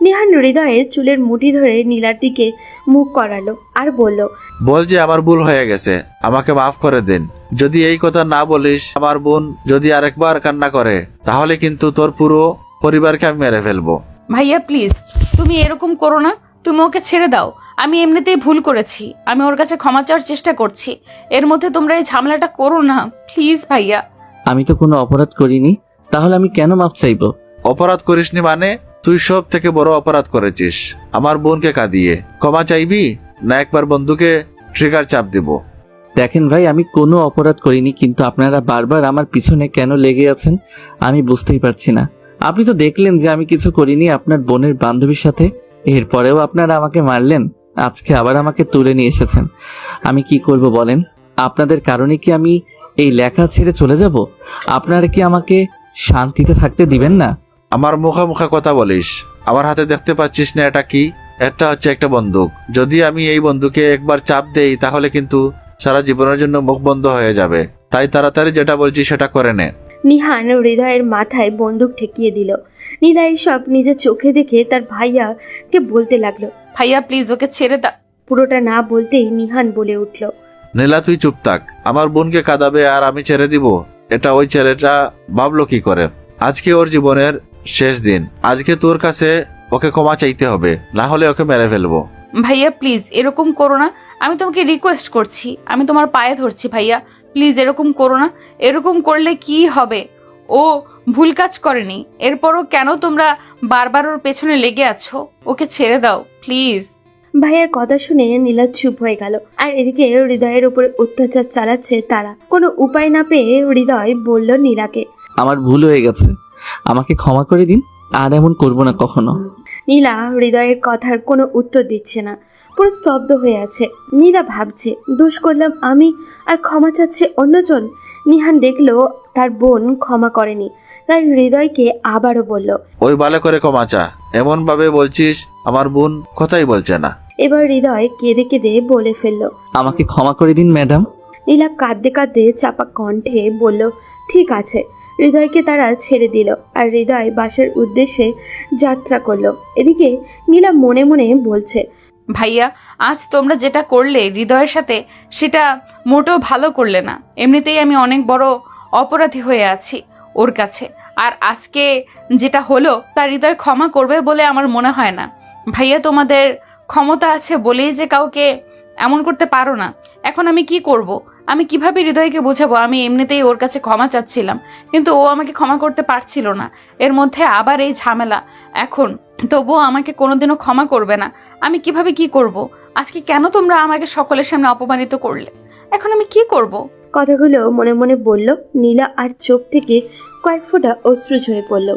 নিহান হৃদয়ের চুলের মুঠি ধরে নীলার দিকে মুখ করালো আর বলল, বল যে আমার ভুল হয়ে গেছে, আমাকে মাফ করে দিন। যদি এই কথা না বলিস, আমার বোন যদি আরেকবার কান্না করে, তাহলে কিন্তু তোর পুরো পরিবারকে আমি মেরে ফেলবো। ভাইয়া প্লিজ, তুমি এরকম করো না, তুমি ওকে ছেড়ে দাও। আমি এমনিতেই ভুল করেছি, আমি ওর কাছে ক্ষমা চাওয়ার চেষ্টা করছি। এর মধ্যে তোমরা এই ঝামেলাটা করো না প্লিজ ভাইয়া। আমি তো কোনো অপরাধ করিনি, তাহলে আমি কেন মাপ চাইবো? অপরাধ করিসনি মানে? তুই সব থেকে বড় অপরাধ করেছিস, আমার বোনকে কাঁদিয়ে। ক্ষমা চাইবি না একবার বন্ধুকে ট্রিগার চাপ দিব? দেখেন ভাই, আমি কোনো অপরাধ করিনি, কিন্তু আপনারা বারবার আমার পিছনে কেন লেগে আছেন আমি বুঝতেই পারছি না। আপনি তো দেখলেন যে আমি কিছু করিনি আপনার বোনের বান্ধবীর সাথে, এরপরেও আপনারা আমাকে মারলেন, আজকে আবার আমাকে তুলে নিয়ে এসেছেন। আমি কি করব বলেন? আপনাদের কারণে কি আমি এই লেখা ছেড়ে চলে যাব? আপনারা কি আমাকে শান্তিতে থাকতে দিবেন না? আমার মুখে মুখে কথা বলিস। আমার হাতে দেখতে পাচ্ছিস না এটা কি? এটা হচ্ছে একটা বন্দুক। যদি আমি এই বন্দুকে একবার চাপ দেই, তাহলে কিন্তু সারা জীবনের জন্য মুখ বন্ধ হয়ে যাবে। তাই তাড়াতাড়ি যেটা বলছি সেটা করে নে। নিহান হৃদয়ের মাথায় বন্দুক ঠেকিয়ে দিল। নীলা এইসব নিজের চোখে দেখে তার ভাইয়াকে বলতে লাগলো। ভাইয়া প্লিজ ওকে ছেড়ে দাও। পুরোটা না বলতেই নিহান বলে উঠল, নীলা তুই চুপ থাক। আমার বোনকে কাঁদাবে আর আমি ছেড়ে দিব? এটা ওই ছেলেটা ভাবলো কি করে? আজকে ওর জীবনের শেষ দিন, আজকে তোর কাছে ওকে ক্ষমা চাইতে হবে, না হলে ওকে মেরে ফেলবো। ভাইয়া প্লিজ এরকম করো না, আমি তোমাকে রিকোয়েস্ট করছি, আমি তোমার পায়ে ধরছি ভাইয়া, প্লিজ এরকম করো না। এরকম করলে কি হবে? ও ভুল কাজ করেনি, এরপরও কেন তোমরা বারবার ওর পেছনে লেগে আছো? ওকে ছেড়ে দাও প্লিজ। ভাইয়ের কথা শুনে নীলা চুপ হয়ে গেল। আর এদিকে হৃদয়ের উপরে অত্যাচার চালাচ্ছে তারা। কোনো উপায় না পেয়ে হৃদয় বলল নীলাকে, আমার ভুল হয়ে গেছে, আমাকে ক্ষমা করে দিন, আর এমন করব না কখনো। নীলা হৃদয়ের কথার কোনো উত্তর দিচ্ছে না, পুরো স্তব্ধ হয়ে আছে। নীলা ভাবছে, দোষ করলাম আমি আর ক্ষমা চাচ্ছে অন্যজন। নিহান দেখলো তার বোন ক্ষমা করেনি, তাই হৃদয়কে আবারও বলল, ওই ভালো করে ক্ষমা চা। এমন ভাবে বলছিস আমার বোন কথাই বলছে না। এবার হৃদয় কেঁদে কেঁদে বলে ফেললো, আমাকে ক্ষমা করে দিন ম্যাডাম। নীলা কাঁদতে কাঁদতে চাপা কণ্ঠে বলল, ঠিক আছে। হৃদয়কে তারা ছেড়ে দিল আর হৃদয় বাসার উদ্দেশ্যে যাত্রা করলো। এদিকে নীলা মনে মনে বলছে, ভাইয়া আজ তোমরা যেটা করলে হৃদয়ের সাথে, সেটা মোটেও ভালো করলে না। এমনিতেই আমি অনেক বড় অপরাধী হয়ে আছি ওর কাছে, আর আজকে যেটা হলো তা হৃদয় ক্ষমা করবে বলে আমার মনে হয় না। ভাইয়া তোমাদের ক্ষমতা আছে বলেই যে কাউকে এমন করতে পারো না। এখন আমি কি করব? আমি কিভাবে হৃদয়কে বোঝাবো আমি এমনিতেই ওর কাছে ক্ষমা চাচ্ছিলাম, কিন্তু ও আমাকে ক্ষমা করতে পারছিল না। এর মধ্যে আবার এই ঝামেলা এখন, তবুও আমাকে কোনোদিনও ক্ষমা করবে না। আমি কিভাবে কি করব? আজকে কেন তোমরা আমাকে সকলের সামনে অপমানিত করলে? এখন আমি কি করব? কথাগুলো মনে মনে বলল নীলা, আর চোখ থেকে কয়েক ফোঁটা অশ্রু ঝরে পড়ল।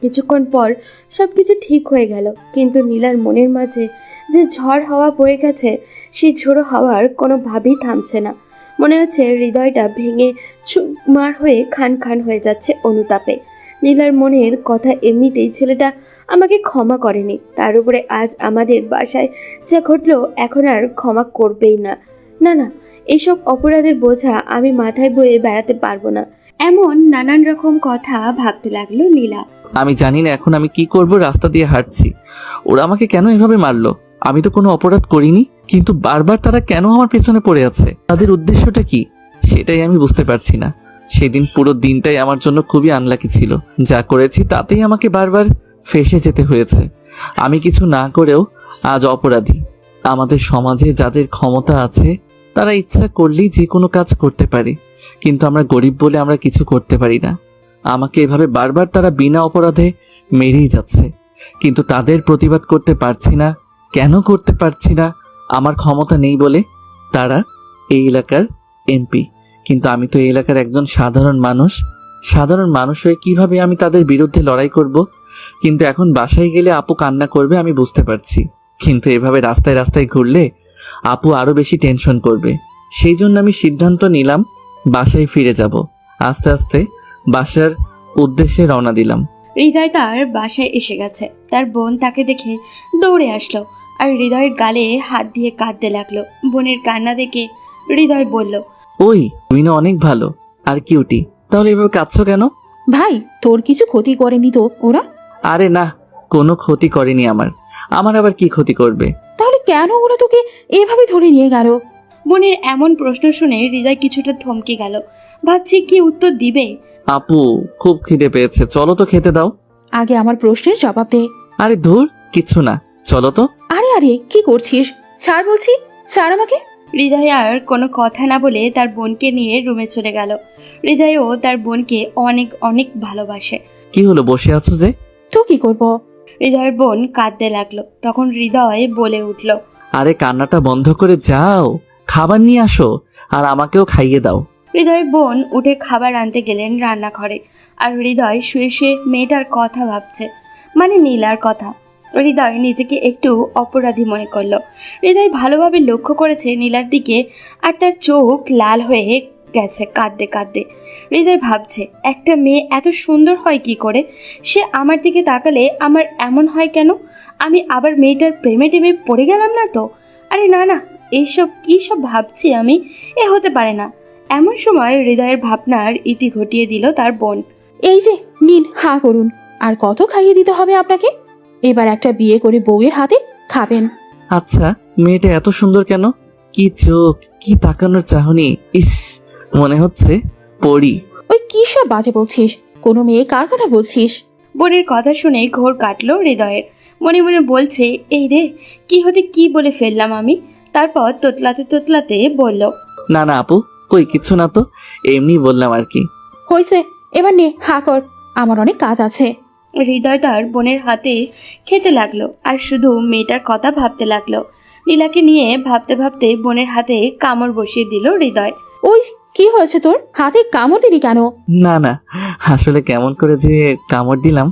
কিছুক্ষণ পর সবকিছু ঠিক হয়ে গেল, কিন্তু নীলার মনের মাঝে যে ঝড় হাওয়া বয়ে গেছে, সেই ঝোড়ো হাওয়ার কোনোভাবেই থামছে না। মনে হচ্ছে হৃদয়টা ভেঙে চুরমার হয়ে খান খান হয়ে যাচ্ছে অনুতাপে। নীলার মনের কথা, এমনিতেই ছেলেটা আমাকে ক্ষমা করেনি, তার উপরে আজ আমাদের বাসায় যা ঘটলো, এখন আর ক্ষমা করবেই না। না না, এইসব অপরাধের বোঝা আমি মাথায় বয়ে বেড়াতে পারবো না। এমন নানান রকম কথা ভাবতে লাগলো নীলা। আমি জানি না এখন আমি কি করব। রাস্তা দিয়ে হাঁটছি, ওরা আমাকে কেন এভাবে মারলো? আমি তো কোনো অপরাধ করিনি, কিন্তু বারবার তারা কেন আমার পেছনে পড়ে আছে? তাদের উদ্দেশ্যটা কি সেটাই আমি বুঝতে পারছি না। সেদিন পুরো দিনটাই আমার জন্য খুবই আনলাকি ছিল। যা করেছি তাতেই আমাকে বারবার ফেঁসে যেতে হয়েছে। আমি কিছু না করেও আজ অপরাধী। আমাদের সমাজে যাদের ক্ষমতা আছে তারা ইচ্ছা করলেই যে কোনো কাজ করতে পারে, কিন্তু আমরা গরিব বলে আমরা কিছু করতে পারি না। আমাকে এভাবে বারবার তারা বিনা অপরাধে মেরেই যাচ্ছে, কিন্তু তাদের প্রতিবাদ করতে পারছি না। কেন করতে পারছি না? আমার ক্ষমতা নেই বলে। তারা এই এলাকার এমপি, কিন্তু আমি তো এই এলাকার একজন সাধারণ মানুষ। সাধারণ মানুষ হয়ে কিভাবে আমি তাদের বিরুদ্ধে লড়াই করব? কিন্তু এখন বাসায় গেলে আপু কান্না করবে আমি বুঝতে পারছি, কিন্তু এভাবে রাস্তায় রাস্তায় ঘুরলে আপু আরো বেশি টেনশন করবে। সেই জন্য আমি সিদ্ধান্ত নিলাম বাসায় ফিরে যাব। আস্তে আস্তে বাসার উদ্দেশ্যে রওনা দিলাম। হৃদয় তার বাসায় এসে গেছে। তার বোন তাকে দেখে দৌড়ে আসলো আর হৃদয়ের গালে হাত দিয়ে কাঁদতে লাগলো। বোনের কান্না দেখে হৃদয় বলল, ওই তুমি না অনেক ভালো আর কিউটি, তাহলে এভাবে কাঁদছো কেন? ভাই তোর কিছু ক্ষতি করেনি তো ওরা? আরে না, কোনো ক্ষতি করেনি আমার। আমার আবার কি ক্ষতি করবে? তাহলে কেন ওরা তোকে এভাবে ধরে নিয়ে গেল? বোনের এমন প্রশ্ন শুনে হৃদয় কিছুটা থমকে গেল। ভাবছি কি উত্তর দিবে। আপু খুব খিদে পেয়েছে, চলো তো খেতে দাও। আগে আমার প্রশ্নের জবাব দে। আরে ধুর, কিচ্ছু না, চলো তো। আরে আরে কি করছিস? ছাড় বলছি, ছাড় আমাকে। হৃদয় আর কোনো কথা না বলে তার বোনকে নিয়ে রুমে চলে গেল। হৃদয়ও তার বোনকে অনেক অনেক ভালোবাসে। কি হলো, বসে আছো যে? তো কি করব? হৃদয়ের বোন কাঁদতে লাগলো। তখন হৃদয় বলে উঠল, আরে কান্নাটা বন্ধ করে যাও, খাবার নিয়ে আসো আর আমাকেও খাইয়ে দাও। হৃদয়ের বোন উঠে খাবার আনতে গেলেন রান্নাঘরে। আর হৃদয় শুয়ে শুয়ে মেয়েটার কথা ভাবছে, মানে নীলার কথা। হৃদয় নিজেকে একটু অপরাধী মনে করলো। হৃদয় ভালোভাবে লক্ষ্য করেছে নীলার দিকে, আর তার চোখ লাল হয়ে গেছে কাঁদতে কাঁদতে। হৃদয় ভাবছে, একটা মেয়ে এত সুন্দর হয় কি করে? সে আমার দিকে তাকালে আমার এমন হয় কেন? আমি আবার মেয়েটার প্রেমে টেমে পড়ে গেলাম না তো? আরে না না, এইসব কী সব ভাবছি আমি? এ হতে পারে না। এমন সময় হৃদয়ের ভাবনার ইতি ঘটিয়ে দিল তার বোন। এই যে নিন, হা করুন। আর কত খাইয়ে দিতে হবে আপনাকে? এবার একটা বিয়ে করে বউয়ের হাতে খাবেন। আচ্ছা, মেয়েটা এত সুন্দর কেন? কি চোখ, কি তাকানোর চাহনি, ইস, মনে হচ্ছে পড়ি। ওই কি সব বাজে বলছিস? কোনো মেয়ে কার কথা বলছিস? বোনের কথা শুনে ঘোর কাটলো হৃদয়ের। মনে মনে বলছে, এই রে, কি হতে কি বলে ফেললাম আমি। তারপর তোতলাতে তোতলাতে বলল, না না আপু, কই কিচ্ছু না তো, এমনি বললাম আর কি। হয়েছে, এবার নে হা কর, আমার অনেক কাজ আছে। হৃদয় তার বোনের হাতে খেতে লাগলো আর শুধু মেয়েটার কথা ভাবতে লাগলো। নীলাকে নিয়ে ভাবতে ভাবতে বোনের হাতে কামড় বসিয়ে দিল হৃদয়। ওই কি হয়েছে তোর? হাতে কামড় দিলি কেন? না না, আসলে কেমন করে যে কামড় দিলাম।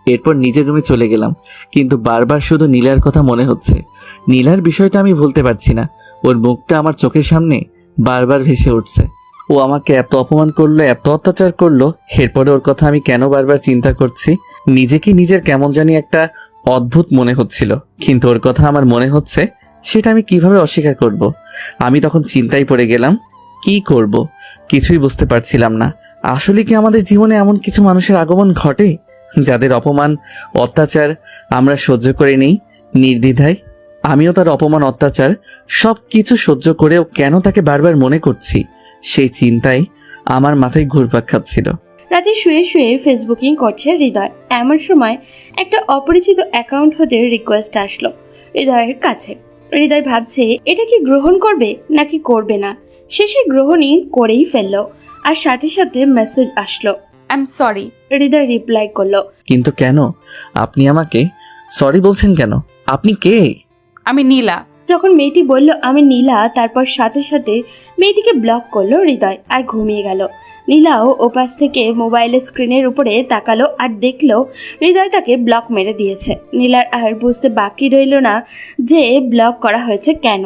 এরপর নিজের রুমে চলে গেলাম, কিন্তু বারবার শুধু নীলার কথা মনে হচ্ছে। নীলার বিষয়টা আমি ভুলতে পারছি না। ওর মুখটা আমার চোখের সামনে বারবার ভেসে উঠছে। ও আমাকে এত অপমান করলো, এত অত্যাচার করলো, এরপরে ওর কথা আমি কেন বারবার চিন্তা করছি? নিজেকে নিজের কেমন জানি একটা অদ্ভুত মনে হচ্ছিল, কিন্তু ওর কথা আমার মনে হচ্ছে, সেটা আমি কিভাবে অস্বীকার করব? আমি তখন চিন্তায় পড়ে গেলাম, কি করব কিছুই বুঝতে পারছিলাম না। আসলে কি আমাদের জীবনে এমন কিছু মানুষের আগমন ঘটে, যাদের অপমান অত্যাচার আমরা সহ্য করে নেই নির্দ্বিধায়? আমিও তার অপমান অত্যাচার সব কিছু সহ্য করেও কেন তাকে বারবার মনে করছি, সেই চিন্তায় আমার মাথায় ঘুরপাক খাচ্ছিল। রাতে শুয়ে শুয়ে ফেসবুকিং করছে হৃদয়। এমন সময় একটা অপরিচিত অ্যাকাউন্ট হতে রিকোয়েস্ট আসলো হৃদয়ের কাছে। হৃদয় ভাবছে, এটা কি গ্রহণ করবে নাকি করবে না। শেষে গ্রহণই করেই ফেললো, আর সাথে সাথে মেসেজ আসলো। I am sorry. Hridoy reply করলো, কিন্তু কেন? আপনি আমাকে সরি বলছেন কেন? আপনি কে? আমি নীলা। যখন মেয়েটি বলল আমি নীলা, তারপর সাথে সাথে মেয়েটিকে ব্লক করলো হৃদয় আর ঘুমিয়ে গেল। নীলাও ওপাশ থেকে মোবাইলের স্ক্রিনের উপরে তাকালো আর দেখলো হৃদয় তাকে ব্লক মেরে দিয়েছে। নীলার আর বুঝতে বাকি রইল না যে ব্লক করা হয়েছে কেন।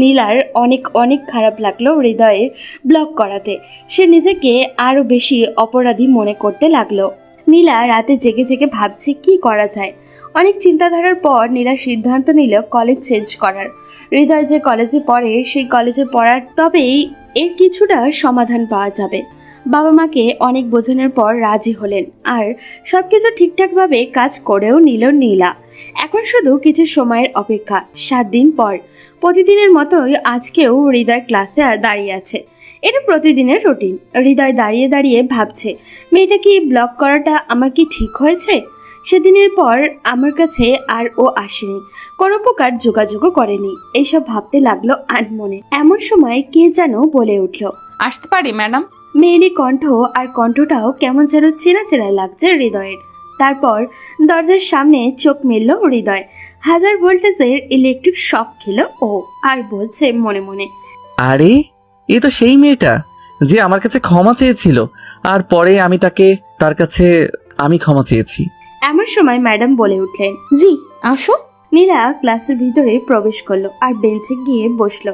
নীলার অনেক অনেক খারাপ লাগলো হৃদয়ের ব্লক করাতে। সে নিজেকে আরো বেশি অপরাধী মনে করতে লাগলো। নীলা রাতে জেগে জেগে ভাবছে কি করা যায়। অনেক চিন্তাধারার পর নীলা সিদ্ধান্ত নিল কলেজ চেঞ্জ করার। হৃদয় যে কলেজে পড়ে সেই কলেজে পড়ার, তবেই এর কিছুটা সমাধান পাওয়া যাবে। বাবা মাকে অনেক বোঝানোর পর রাজি হলেন আর সবকিছু ঠিকঠাকভাবে কাজ করেও নিল নীলা। এখন শুধু কিছু সময়ের অপেক্ষা। 7 দিন পর প্রতিদিনের মতোই আজকেও হৃদয় ক্লাসে দাঁড়িয়ে আছে। এটা প্রতিদিনের রুটিন। হৃদয় দাঁড়িয়ে দাঁড়িয়ে ভাবছে, মেয়েটা কি ব্লক করাটা আমার কি ঠিক হয়েছে? সেদিনের পর আমার কাছে আর ও আসেনি, কোনো প্রকার যোগাযোগও করেনি। এইসব ভাবতে লাগলো আনমনে। এমন সময় কে যেন বলে উঠল, আসতে পারি ম্যাডাম? মেয়েলি কণ্ঠ, আর কণ্ঠটাও কেমন যেন চেনা চেনা লাগছে হৃদয়ের। তারপর দরজার সামনে চোখ মেলল হৃদয়। 1000 ভোল্টেজের ইলেকট্রিক শক খেল ও, আর বলছে মনে মনে, আরে এ তো সেই মেয়েটা যে আমার কাছে ক্ষমা চেয়েছিল, আর পরে আমি তার কাছে আমি ক্ষমা চেয়েছি। এমন সময় ম্যাডাম বলে উঠলেন, জি আসো। নীলা ক্লাসের ভিতরে প্রবেশ করলো আর বেঞ্চে গিয়ে বসলো।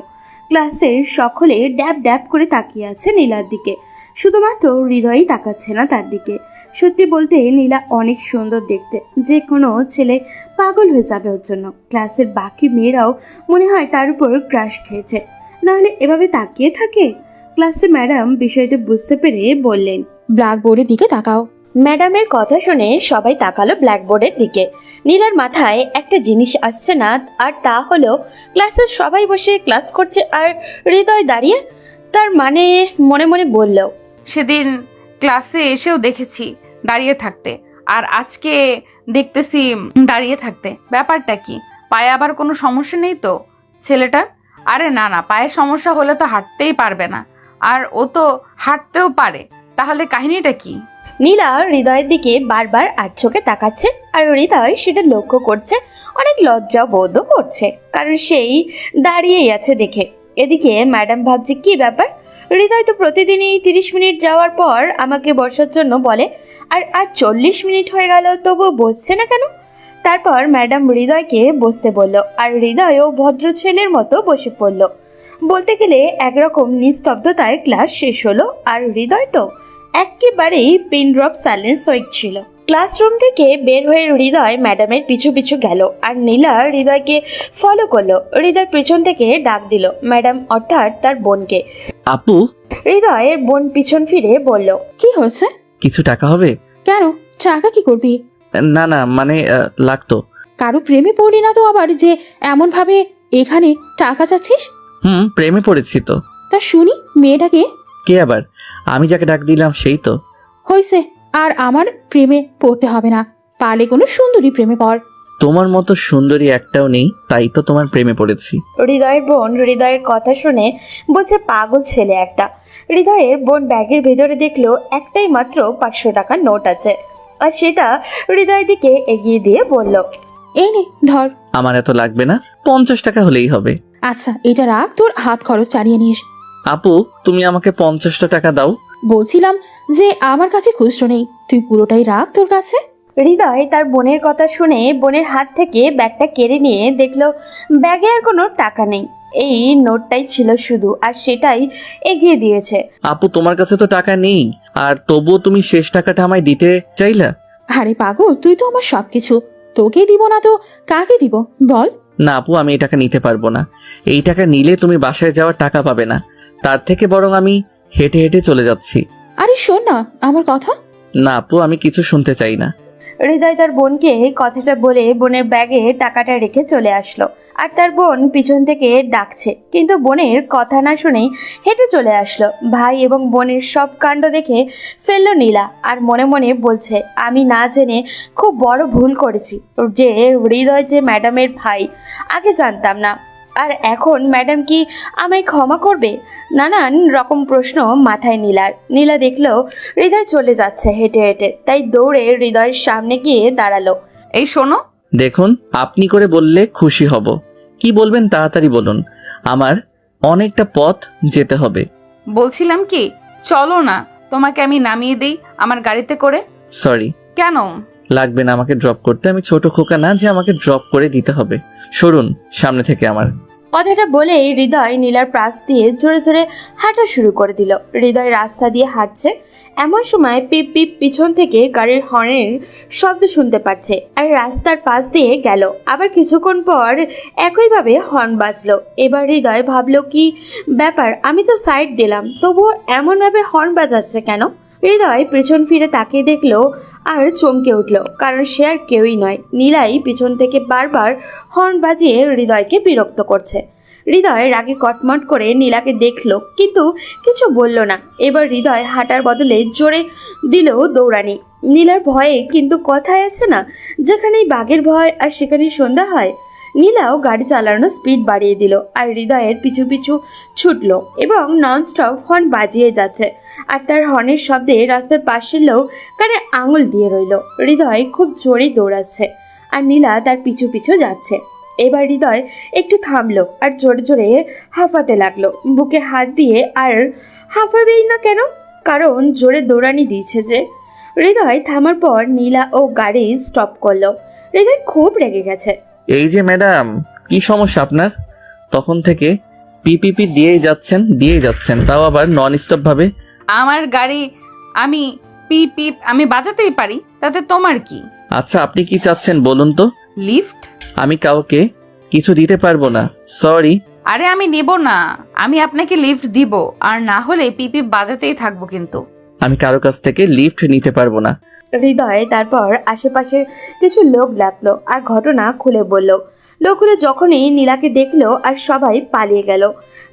ক্লাসের সকলে ড্যাব ড্যাব করে তাকিয়ে আছে নীলার দিকে। শুধুমাত্র হৃদয়ই তাকাচ্ছে না তার দিকে। সত্যি বলতে নীলা অনেক সুন্দর দেখতে, যে কোনো ছেলে পাগল হয়ে যাবে ওর জন্য। ক্লাসের বাকি মেয়েরাও মনে হয় তার উপর ক্রাশ খেয়েছে, নাহলে এভাবে তাকিয়ে থাকে। ক্লাসে ম্যাডাম বিষয়টা বুঝতে পেরে বললেন, ব্ল্যাকবোর্ডের দিকে তাকাও। ম্যাডামের কথা শুনে সবাই তাকালো ব্ল্যাকবোর্ডের দিকে। নীলার মাথায় একটা জিনিস আসছে না, আর তা হলো ক্লাসের সবাই বসে ক্লাস করছে আর হৃদয় দাঁড়িয়ে। তার মানে মনে মনে বলল, সেদিন ক্লাসে এসেও দেখেছি দাঁড়িয়ে থাকতে, আর আজকে দেখতেছি দাঁড়িয়ে থাকতে। ব্যাপারটা কি? পায়ে আবার কোনো সমস্যা নেই তো ছেলেটার? আরে না না, পায়ে সমস্যা হলে তো হাঁটতেই পারবে না, আর ও তো হাঁটতেও পারে। তাহলে কাহিনীটা কি? নীলা হৃদয়ের দিকে বারবার আর চোখে তাকাচ্ছে, আর হৃদয় সেটা লক্ষ্য করছে। অনেক লজ্জা বোধও করছে, কারণ সেই দাঁড়িয়েই আছে দেখে। এদিকে ম্যাডাম ভাবছে কি ব্যাপার, হৃদয় তো প্রতিদিনই 30 মিনিট যাওয়ার পর আমাকে বসার জন্য বলে, আর আজ 40 মিনিট হয়ে গেল তবুও বসছে না কেন? তারপর ম্যাডাম হৃদয়কে বসতে বলল, আর হৃদয়ও ভদ্র ছেলের মতো বসে পড়ল। বলতে গেলে একরকম নিস্তব্ধতায় ক্লাস শেষ হলো, আর হৃদয় তো একেবারেই পিন ড্রপ সাইলেন্স হয়ে ছিল। ক্লাসরুম থেকে বের হয়ে হৃদয় ম্যাডামের পিছু পিছু গেল, আর নীলা হৃদয়কে ফলো করলো। হৃদয় পিছন থেকে ডাক দিল ম্যাডাম, অর্থাৎ তার বোনকে। আপু, হৃদয়ের বোন পিছন ফিরে বলল, কি হয়েছে? কিছু টাকা হবে? কেন, টাকা কি করবি? না না, মানে লাগতো। কারো প্রেমে পড়লি না তো আবার যে এমন ভাবে এখানে টাকা চাচ্ছিস? প্রেমে পড়েছি তো। তা শুনি, মেয়েটাকে? কে আবার? আমি যাকে ডাক দিলাম সেই তো। হয়েছে, আর আমার প্রেমে পড়তে হবে না। পারলে কোনো সুন্দরী প্রেমে পড়। তোমার মতো সুন্দরী একটাও নেই, তাই তো তোমার প্রেমে পড়েছি। হৃদয়ের বোন হৃদয়ের কথা শুনে বলছে পাগল ছেলে একটা। হৃদয়ের বোন ব্যাগের ভেতরে দেখলো একটাই মাত্র 500 টাকার নোট আছে, আর সেটা হৃদয়ের দিকে এগিয়ে দিয়ে বলল, এই নে ধর। আমার এত লাগবে না, 50 টাকা হলেই হবে। আচ্ছা, এটা রাখ, তোর হাত খরচ চালিয়ে নিস। আপু, তুমি আমাকে 50টা টাকা দাও। বলছিলাম যে আমার কাছে খুচরো নেই, তুই পুরোটাই রাখ তোর কাছে। হৃদয় তার বোনের কথা শুনে বোনের হাত থেকে ব্যাগটা কেড়ে নিয়ে দেখলো ব্যাগে আর কোনো টাকা নেই, এই নোটটাই ছিল শুধু, আর সেটাই এগিয়ে দিয়েছে। আপু, তোমার কাছে তো টাকা নেই, আর তবুও তুমি শেষ টাকাটা আমায় দিতে চাইলা। আরে পাগল, তুই তো আমার সবকিছু, তোকে দিব না তো কাকে দিব বল? না আপু, আমি এই টাকা নিতে পারবো না। এই টাকা নিলে তুমি বাসায় যাওয়ার টাকা পাবে না, তার থেকে বরং আমি হেঁটে হেঁটে চলে যাচ্ছি। আরে শোন না আমার কথা। না আপু, আমি কিছু শুনতে চাই না। হৃদয় তার বোনকে কথাটা বলে বোনের ব্যাগে টাকাটা রেখে চলে আসলো, আর তার বোন পিছন থেকে ডাকছে, কিন্তু বোনের কথা না শুনেই হেঁটে চলে আসলো। ভাই এবং বোনের সব কাণ্ড দেখে ফেললো নীলা, আর মনে মনে বলছে, আমি না জেনে খুব বড় ভুল করেছি, যে হৃদয় যে ম্যাডামের ভাই আগে জানতাম না, আর এখন ম্যাডাম কি আমায় ক্ষমা করবে? নানান রকম প্রশ্ন মাথায় নীলার। নীলা দেখলো হৃদয় চলে যাচ্ছে হেঁটে হেঁটে, তাই দৌড়ে হৃদয়ের সামনে গিয়ে দাঁড়ালো। এই শোনো, দেখুন, আপনি করে বললে খুশি হব। কি বলবেন তাড়াতাড়ি বলুন, আমার অনেকটা পথ যেতে হবে। বলছিলাম কি, চলো না, তোমাকে আমি নামিয়ে দিই আমার গাড়িতে করে। সরি। কেন? লাগবে না আমাকে ড্রপ করতে, আমি ছোট খোকা না যে আমাকে ড্রপ করে দিতে হবে। সরুন সামনে থেকে আমার। কথাটা বলেই হৃদয় নীলার পাশ দিয়ে জোরে জোরে হাঁটা শুরু করে দিল। হৃদয় রাস্তা দিয়ে হাঁটছে, এমন সময় পিপ পিপ পিছন থেকে গাড়ির হর্নের শব্দ শুনতে পাচ্ছে, আর রাস্তার পাশ দিয়ে গেল। আবার কিছুক্ষণ পর একইভাবে হর্ন বাজলো। এবার হৃদয় ভাবলো, কি ব্যাপার, আমি তো সাইড দিলাম, তবুও এমনভাবে হর্ন বাজাচ্ছে কেন? হৃদয় পেছন ফিরে তাকিয়ে দেখলো আর চমকে উঠলো, কারণ সে আর কেউই নয়, নীলাই পিছন থেকে বারবার হর্ন বাজিয়ে হৃদয়কে বিরক্ত করছে। হৃদয় রাগে কটমট করে নীলাকে দেখলো, কিন্তু কিছু বলল না। এবার হৃদয় হাঁটার বদলে জোরে দিল দৌড়ানি। নীলার ভয়ে কিন্তু কথায় আছে না, যেখানেই বাঘের ভয় আর সেখানেই সন্ধ্যা হয়। নীলাও গাড়ি চালানোর স্পিড বাড়িয়ে দিল, আর হৃদয়ের পিছু পিছু ছুটলো এবং ননস্টপ হর্ন বাজিয়ে যাচ্ছে। আর তার হর্নের শব্দে রাস্তার পাশের লোক কানে আঙুল দিয়ে রইল। হৃদয় খুব জোরে দৌড়াচ্ছে, আর নীলা তার পিছু পিছু যাচ্ছে। এবার হৃদয় একটু থামলো আর জোরে জোরে হাঁফাতে লাগলো, বুকে হাত দিয়ে। আর হাঁফাবেই না কেন, কারণ জোরে দৌড়ানি দিয়েছে যে। হৃদয় থামার পর নীলা ও গাড়ি স্টপ করলো। হৃদয় খুব রেগে গেছে। এই যে ম্যাডাম, কি সমস্যা আপনার? তখন থেকে পিপিপি দিয়েই যাচ্ছেন, তাও আবার নন স্টপ ভাবে। আমার গাড়ি আমি পিপ পিপ আমি বাজাতেই পারি, তাতে তোমার কি? আচ্ছা আপনি কি চাচ্ছেন বলুন তো? লিফট? আমি কাউকে কিছু দিতে পারবো না, সরি। আরে আমি নেব না, আমি আপনাকে লিফট দিব, আর না হলে পিপি বাজাতেই থাকবো কিন্তু। আমি কারো কাছ থেকে লিফট নিতে পারবো না। হৃদয় তারপর আশেপাশের কিছু লোক ডাকলো আর ঘটনা খুলে বলল। লোকগুলো যখনই নীলাকে দেখলো আর সবাই পালিয়ে গেল।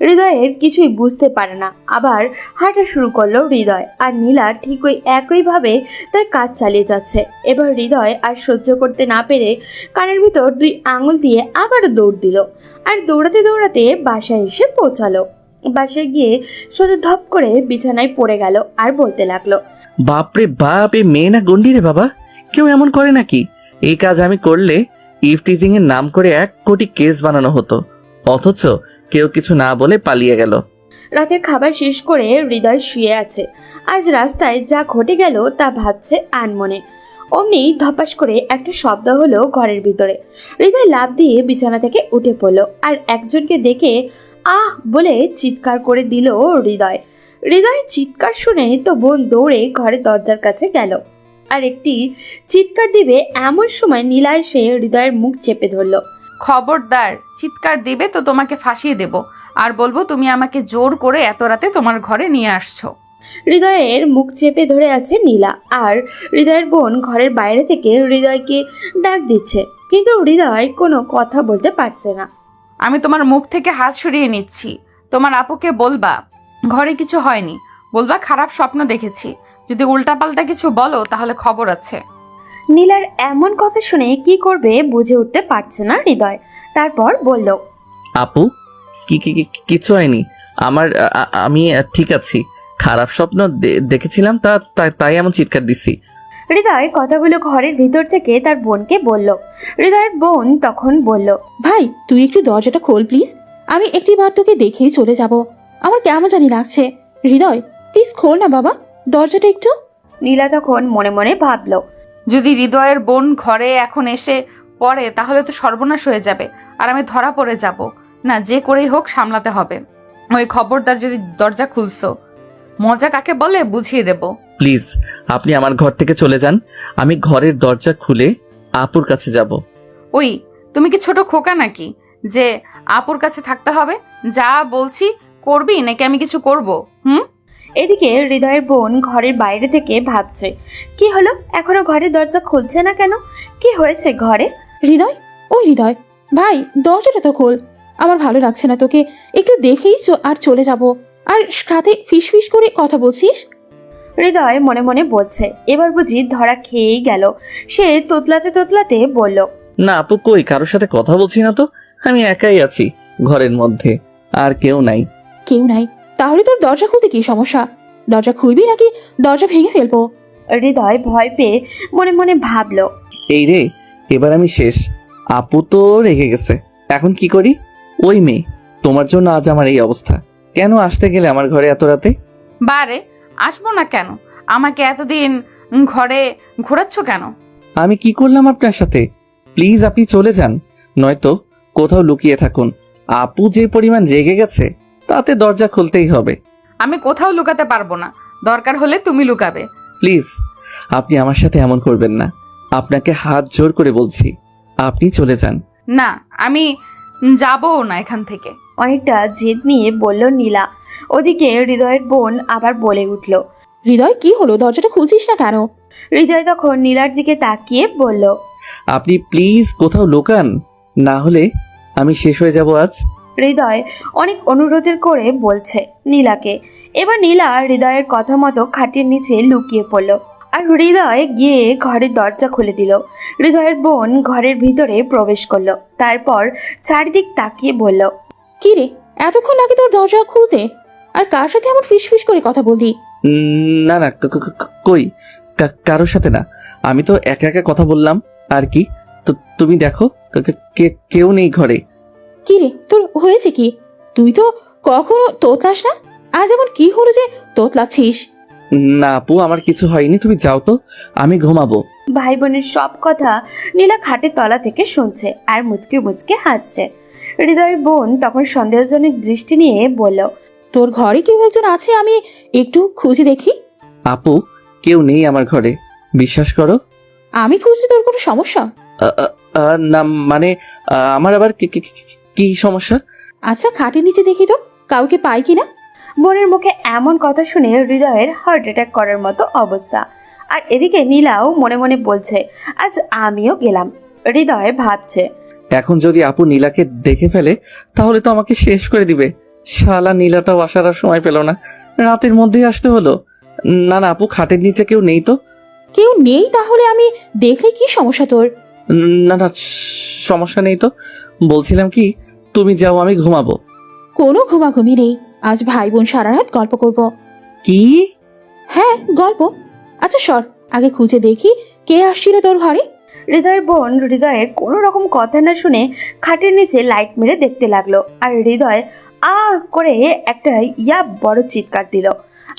হৃদয়ের কিছুই বুঝতে পারে না, আবার হাঁটা শুরু করলো হৃদয়, আর নীলা ঠিক ওই একইভাবে তার কাজ চালিয়ে যাচ্ছে। এবার হৃদয় আর সহ্য করতে না পেরে কানের ভিতর 2 আঙুল দিয়ে আবারও দৌড় দিল, আর দৌড়াতে দৌড়াতে বাসায় এসে পৌঁছালো। বাসায় গিয়ে সোজা ধপ করে বিছানায় পড়ে গেল আর বলতে লাগলো, বাপরে বাপ, এ মেয়ে না গন্ডি রে বাবা, কেউ এমন করে নাকি? এই কাজ আমি করলে ইভটিজিং এর নাম করে 1 কোটি কেস বানানো হতো, অথচ কেউ কিছু না বলে পালিয়ে গেল। রাতের খাবার শেষ করে হৃদয় শুয়ে আছে। আজ রাস্তায় যা ঘটে গেল তা ভাবছে আনমনে। অমনি ধপাস করে একটা শব্দ হলো ঘরের ভিতরে। হৃদয় লাফ দিয়ে বিছানা থেকে উঠে পড়লো আর একজনকে দেখে আহ বলে চিৎকার করে দিল হৃদয়। হৃদয়ের চিৎকার শুনে তো বোন দৌড়ে ঘরের দরজার কাছে গেল, আর একটি চিৎকার দিবে এমন সময় নীলা এসে হৃদয়ের মুখ চেপে ধরলো। খবরদার, চিৎকার দিবে তো তোমাকে ফাঁসিয়ে দেব, আর বলবো তুমি আমাকে জোর করে এত রাতে তোমার ঘরে নিয়ে আসছো। হৃদয়ের মুখ চেপে ধরে আছে নীলা, আর হৃদয়ের বোন ঘরের বাইরে থেকে হৃদয়কে ডাক দিচ্ছে, কিন্তু হৃদয় কোনো কথা বলতে পারছে না। আমি তোমার মুখ থেকে হাত সরিয়ে নিচ্ছি। তোমার আপুকে বলবা ঘরে কিছু হয়নি, বলবা খারাপ স্বপ্ন দেখেছি। যদি উল্টাপাল্টা কিছু বলো তাহলে খবর আছে। নীলার এমন কথা শুনে কি করবে বুঝে উঠতে পারছে না হৃদয়। তারপর বলল, আপু, কিছু হয়নি আমার, আমি ঠিক আছি। খারাপ স্বপ্ন দেখেছিলাম, তাই এমন চিৎকার দিচ্ছি। হৃদয় কথাগুলো ঘরের ভিতর থেকে তার বোনকে বলল। হৃদয়ের বোন তখন বলল, ভাই তুই একটু দরজাটা খোল প্লিজ, আমি একটিবার তোকে দেখেই চলে যাব। আমার কেমন জানি লাগছে। হৃদয় প্লিজ খোল না বাবা দরজাটা একটু। নীলা তখন মনে মনে ভাবল, যদি হৃদয়ের বোন ঘরে এখন এসে পড়ে তাহলে তো সর্বনাশ হয়ে যাবে, আর আমি ধরা পড়ে যাব। না, যে করেই হোক সামলাতে হবে। ওই খবরদার যদি দরজা খুলছো, মজা কাকে বলে বুঝিয়ে দেব। প্লিজ আপনি আমার ঘর থেকে চলে যান, আমি ঘরের দরজা খুলে আপুর কাছে যাব। ওই তুমি কি ছোট খোকা নাকি যে আপুর কাছে থাকতে হবে? যা বলছি করবি নাকি আমি কিছু করব? এদিকে হৃদয়ের বোন ঘরের বাইরে থেকে ভাবছে, কি হলো এখনো ঘরের দরজা খুলছে না কেন? কি হয়েছে ঘরে? হৃদয়, ওই হৃদয় ভাই দরজাটা তো খোল, আমার ভালো লাগছে না তোকে একটু দেখেই আর চলে যাব, আর সাথে ফিস ফিস করে কথা বলছিস। হৃদয় মনে মনে বলছে, এবার বুঝি ধরা খেয়েই গেল। সে তোতলাতে তোতলাতে বলল, না আপু, কই কারোর সাথে কথা বলছি না তো, আমি একাই আছি ঘরের মধ্যে, আর কেউ নাই। কেউ নাই? তাহলে তোর দরজা খুলতে কি সমস্যা? দরজা খুলবি নাকি দরজা ভেঙে ফেলবো? হৃদয় ভয় পেয়ে মনে মনে ভাবলো, এই রে, এবার আমি শেষ। আপু তো রেগে গেছে, এখন কি করি? ওই মেয়ে, তোমার জন্য আজ আমার এই অবস্থা। কেন আসতে গেলে আমার ঘরে এত রাতে? বারে আসবো না কেন? আমাকে এতদিন ঘরে ঘোরাচ্ছ কেন? আমি কি করলাম আপনার সাথে? প্লিজ আপনি চলে যান, নয়তো কোথাও লুকিয়ে থাকুন। আপু যে পরিমাণ রেগে গেছে তাতে দরজা খুলতেই হবে। আমি কোথাও লুকাতে পারবো না, দরকার হলে তুমি লুকাবে। প্লিজ আপনি আমার সাথে এমন করবেন না, আপনাকে হাত জোর করে বলছি, আপনি চলে যান। না, আমি যাবও না এখান থেকে। অনেকটা জেদ নিয়ে বলল নীলা। ওদিকে হৃদয়ের বোন আবার বলে উঠল, হৃদয় কি হলো, দরজাটা খুলছিস না কেন? হৃদয় তখন নীলার দিকে তাকিয়ে বলল, আপনি প্লিজ কোথাও লুকান, না হলে আমি শেষ হয়ে যাব আজ। হৃদয় অনেক অনুরোধের করে বলছে নীলাকে। এবার নীলা হৃদয়ের কথা মতো খাটের নিচে লুকিয়ে পড়ল, আর হৃদয় গিয়ে ঘরের দরজা খুলে দিল। হৃদয়ের বোন ঘরের ভিতরে প্রবেশ করলো, তারপর চারিদিক তাকিয়ে বলল, কি রে এতক্ষণ লাগে তোর দরজা খুলতে? আর কার সাথে এমন ফিস ফিস করে কথা বললি? না না, কই কারোর সাথে না, আমি তো একা একা কথা বললাম আর কি। তো তুমি দেখো, কেউ নেই ঘরে। কি রে তোর হয়েছে কি? তুই তো কখনো তোতলাস না, আজ এমন কি হলো যে তোতলাচ্ছিস? না আপু, আমার কিছু হয়নি, তুমি যাও তো, আমি ঘুমাবো। ভাই বোনের সব কথা নীলা খাটের তলা থেকে শুনছে আর মুচকে মুচকে হাসছে। হৃদয়ের বোন তখন সন্দেহজনক দৃষ্টি নিয়ে বলল, তোর ঘরে কেউ একজন আছে, আমি একটু খুঁজে দেখি। আপু, কেউ নেই আমার ঘরে, বিশ্বাস করো। আমি খুঁজলে তোর কোনো সমস্যা? আ, আ, আ, না মানে আমার আবার কি সমস্যা? আচ্ছা, খাটের নিচে দেখি তো কাউকে পাই কিনা। বোনের মুখে এমন কথা শুনে হৃদয়ের হার্ট অ্যাটাক করার মতো অবস্থা। আর এদিকে নীলাও মনে মনে বলছে, আজ আমিও গেলাম। হৃদয় ভাবছে, এখন যদি আপু নীলাকে দেখে ফেলে তাহলে তো আমাকে শেষ করে দিবে। শালা নীলাটাও আসার আর সময় পেল না, রাতের মধ্যেই আসতে হলো। না না আপু, খাটের নিচে কেউ নেই তো? কেউ নেই তাহলে আমি দেখলে কি সমস্যা তোর? না না, সমস্যা নেই তো। বলছিলাম কি, তুমি যাও, আমি ঘুমাবো। কোনো ঘুমাঘুমি নেই, আজ ভাই বোন সারা রাত গল্প করব। কি? হ্যাঁ, গল্প। আচ্ছা সর, আগে খুঁজে দেখি কে আসছিল তোর ঘরে। হৃদয়ের বোন হৃদয়ের কোনো রকম কথা না শুনে খাটের নিচে লাইট মেরে দেখতে লাগলো। আর হৃদয় করে একটা বড় চিৎকার দিল।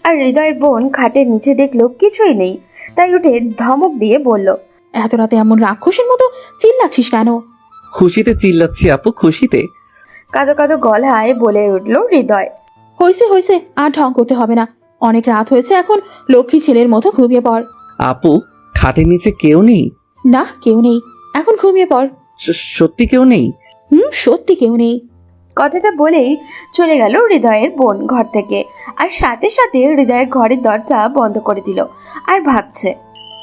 আর হৃদয়ের বোন খাটের নিচে দেখলো কিছুই নেই, তাই উঠে ধমক দিয়ে বলল, এত রাতে এমন রাক্ষসের মতো চিল্লাচ্ছিস কেন? খুশিতে চিল্লাচ্ছি আপু, খুশিতে। কাঁদো কাঁদো গলায় বলে উঠল হৃদয়। হয়েছে হয়েছে, আর ঢং করতে হবে না, অনেক রাত হয়েছে, এখন লক্ষ্মী ছেলের মতো ঘুমিয়ে পড়। আপু, খাটের নিচে কেউ নেই? না, কেউ নেই, এখন ঘুমিয়ে পড়। সত্যি কেউ নেই? সত্যি কেউ নেই। কথাটা বলেই চলে গেল হৃদয়ের বোন ঘর থেকে। আর সাথে সাথে হৃদয়ের ঘরের দরজা বন্ধ করে দিল। আর ভাবছে,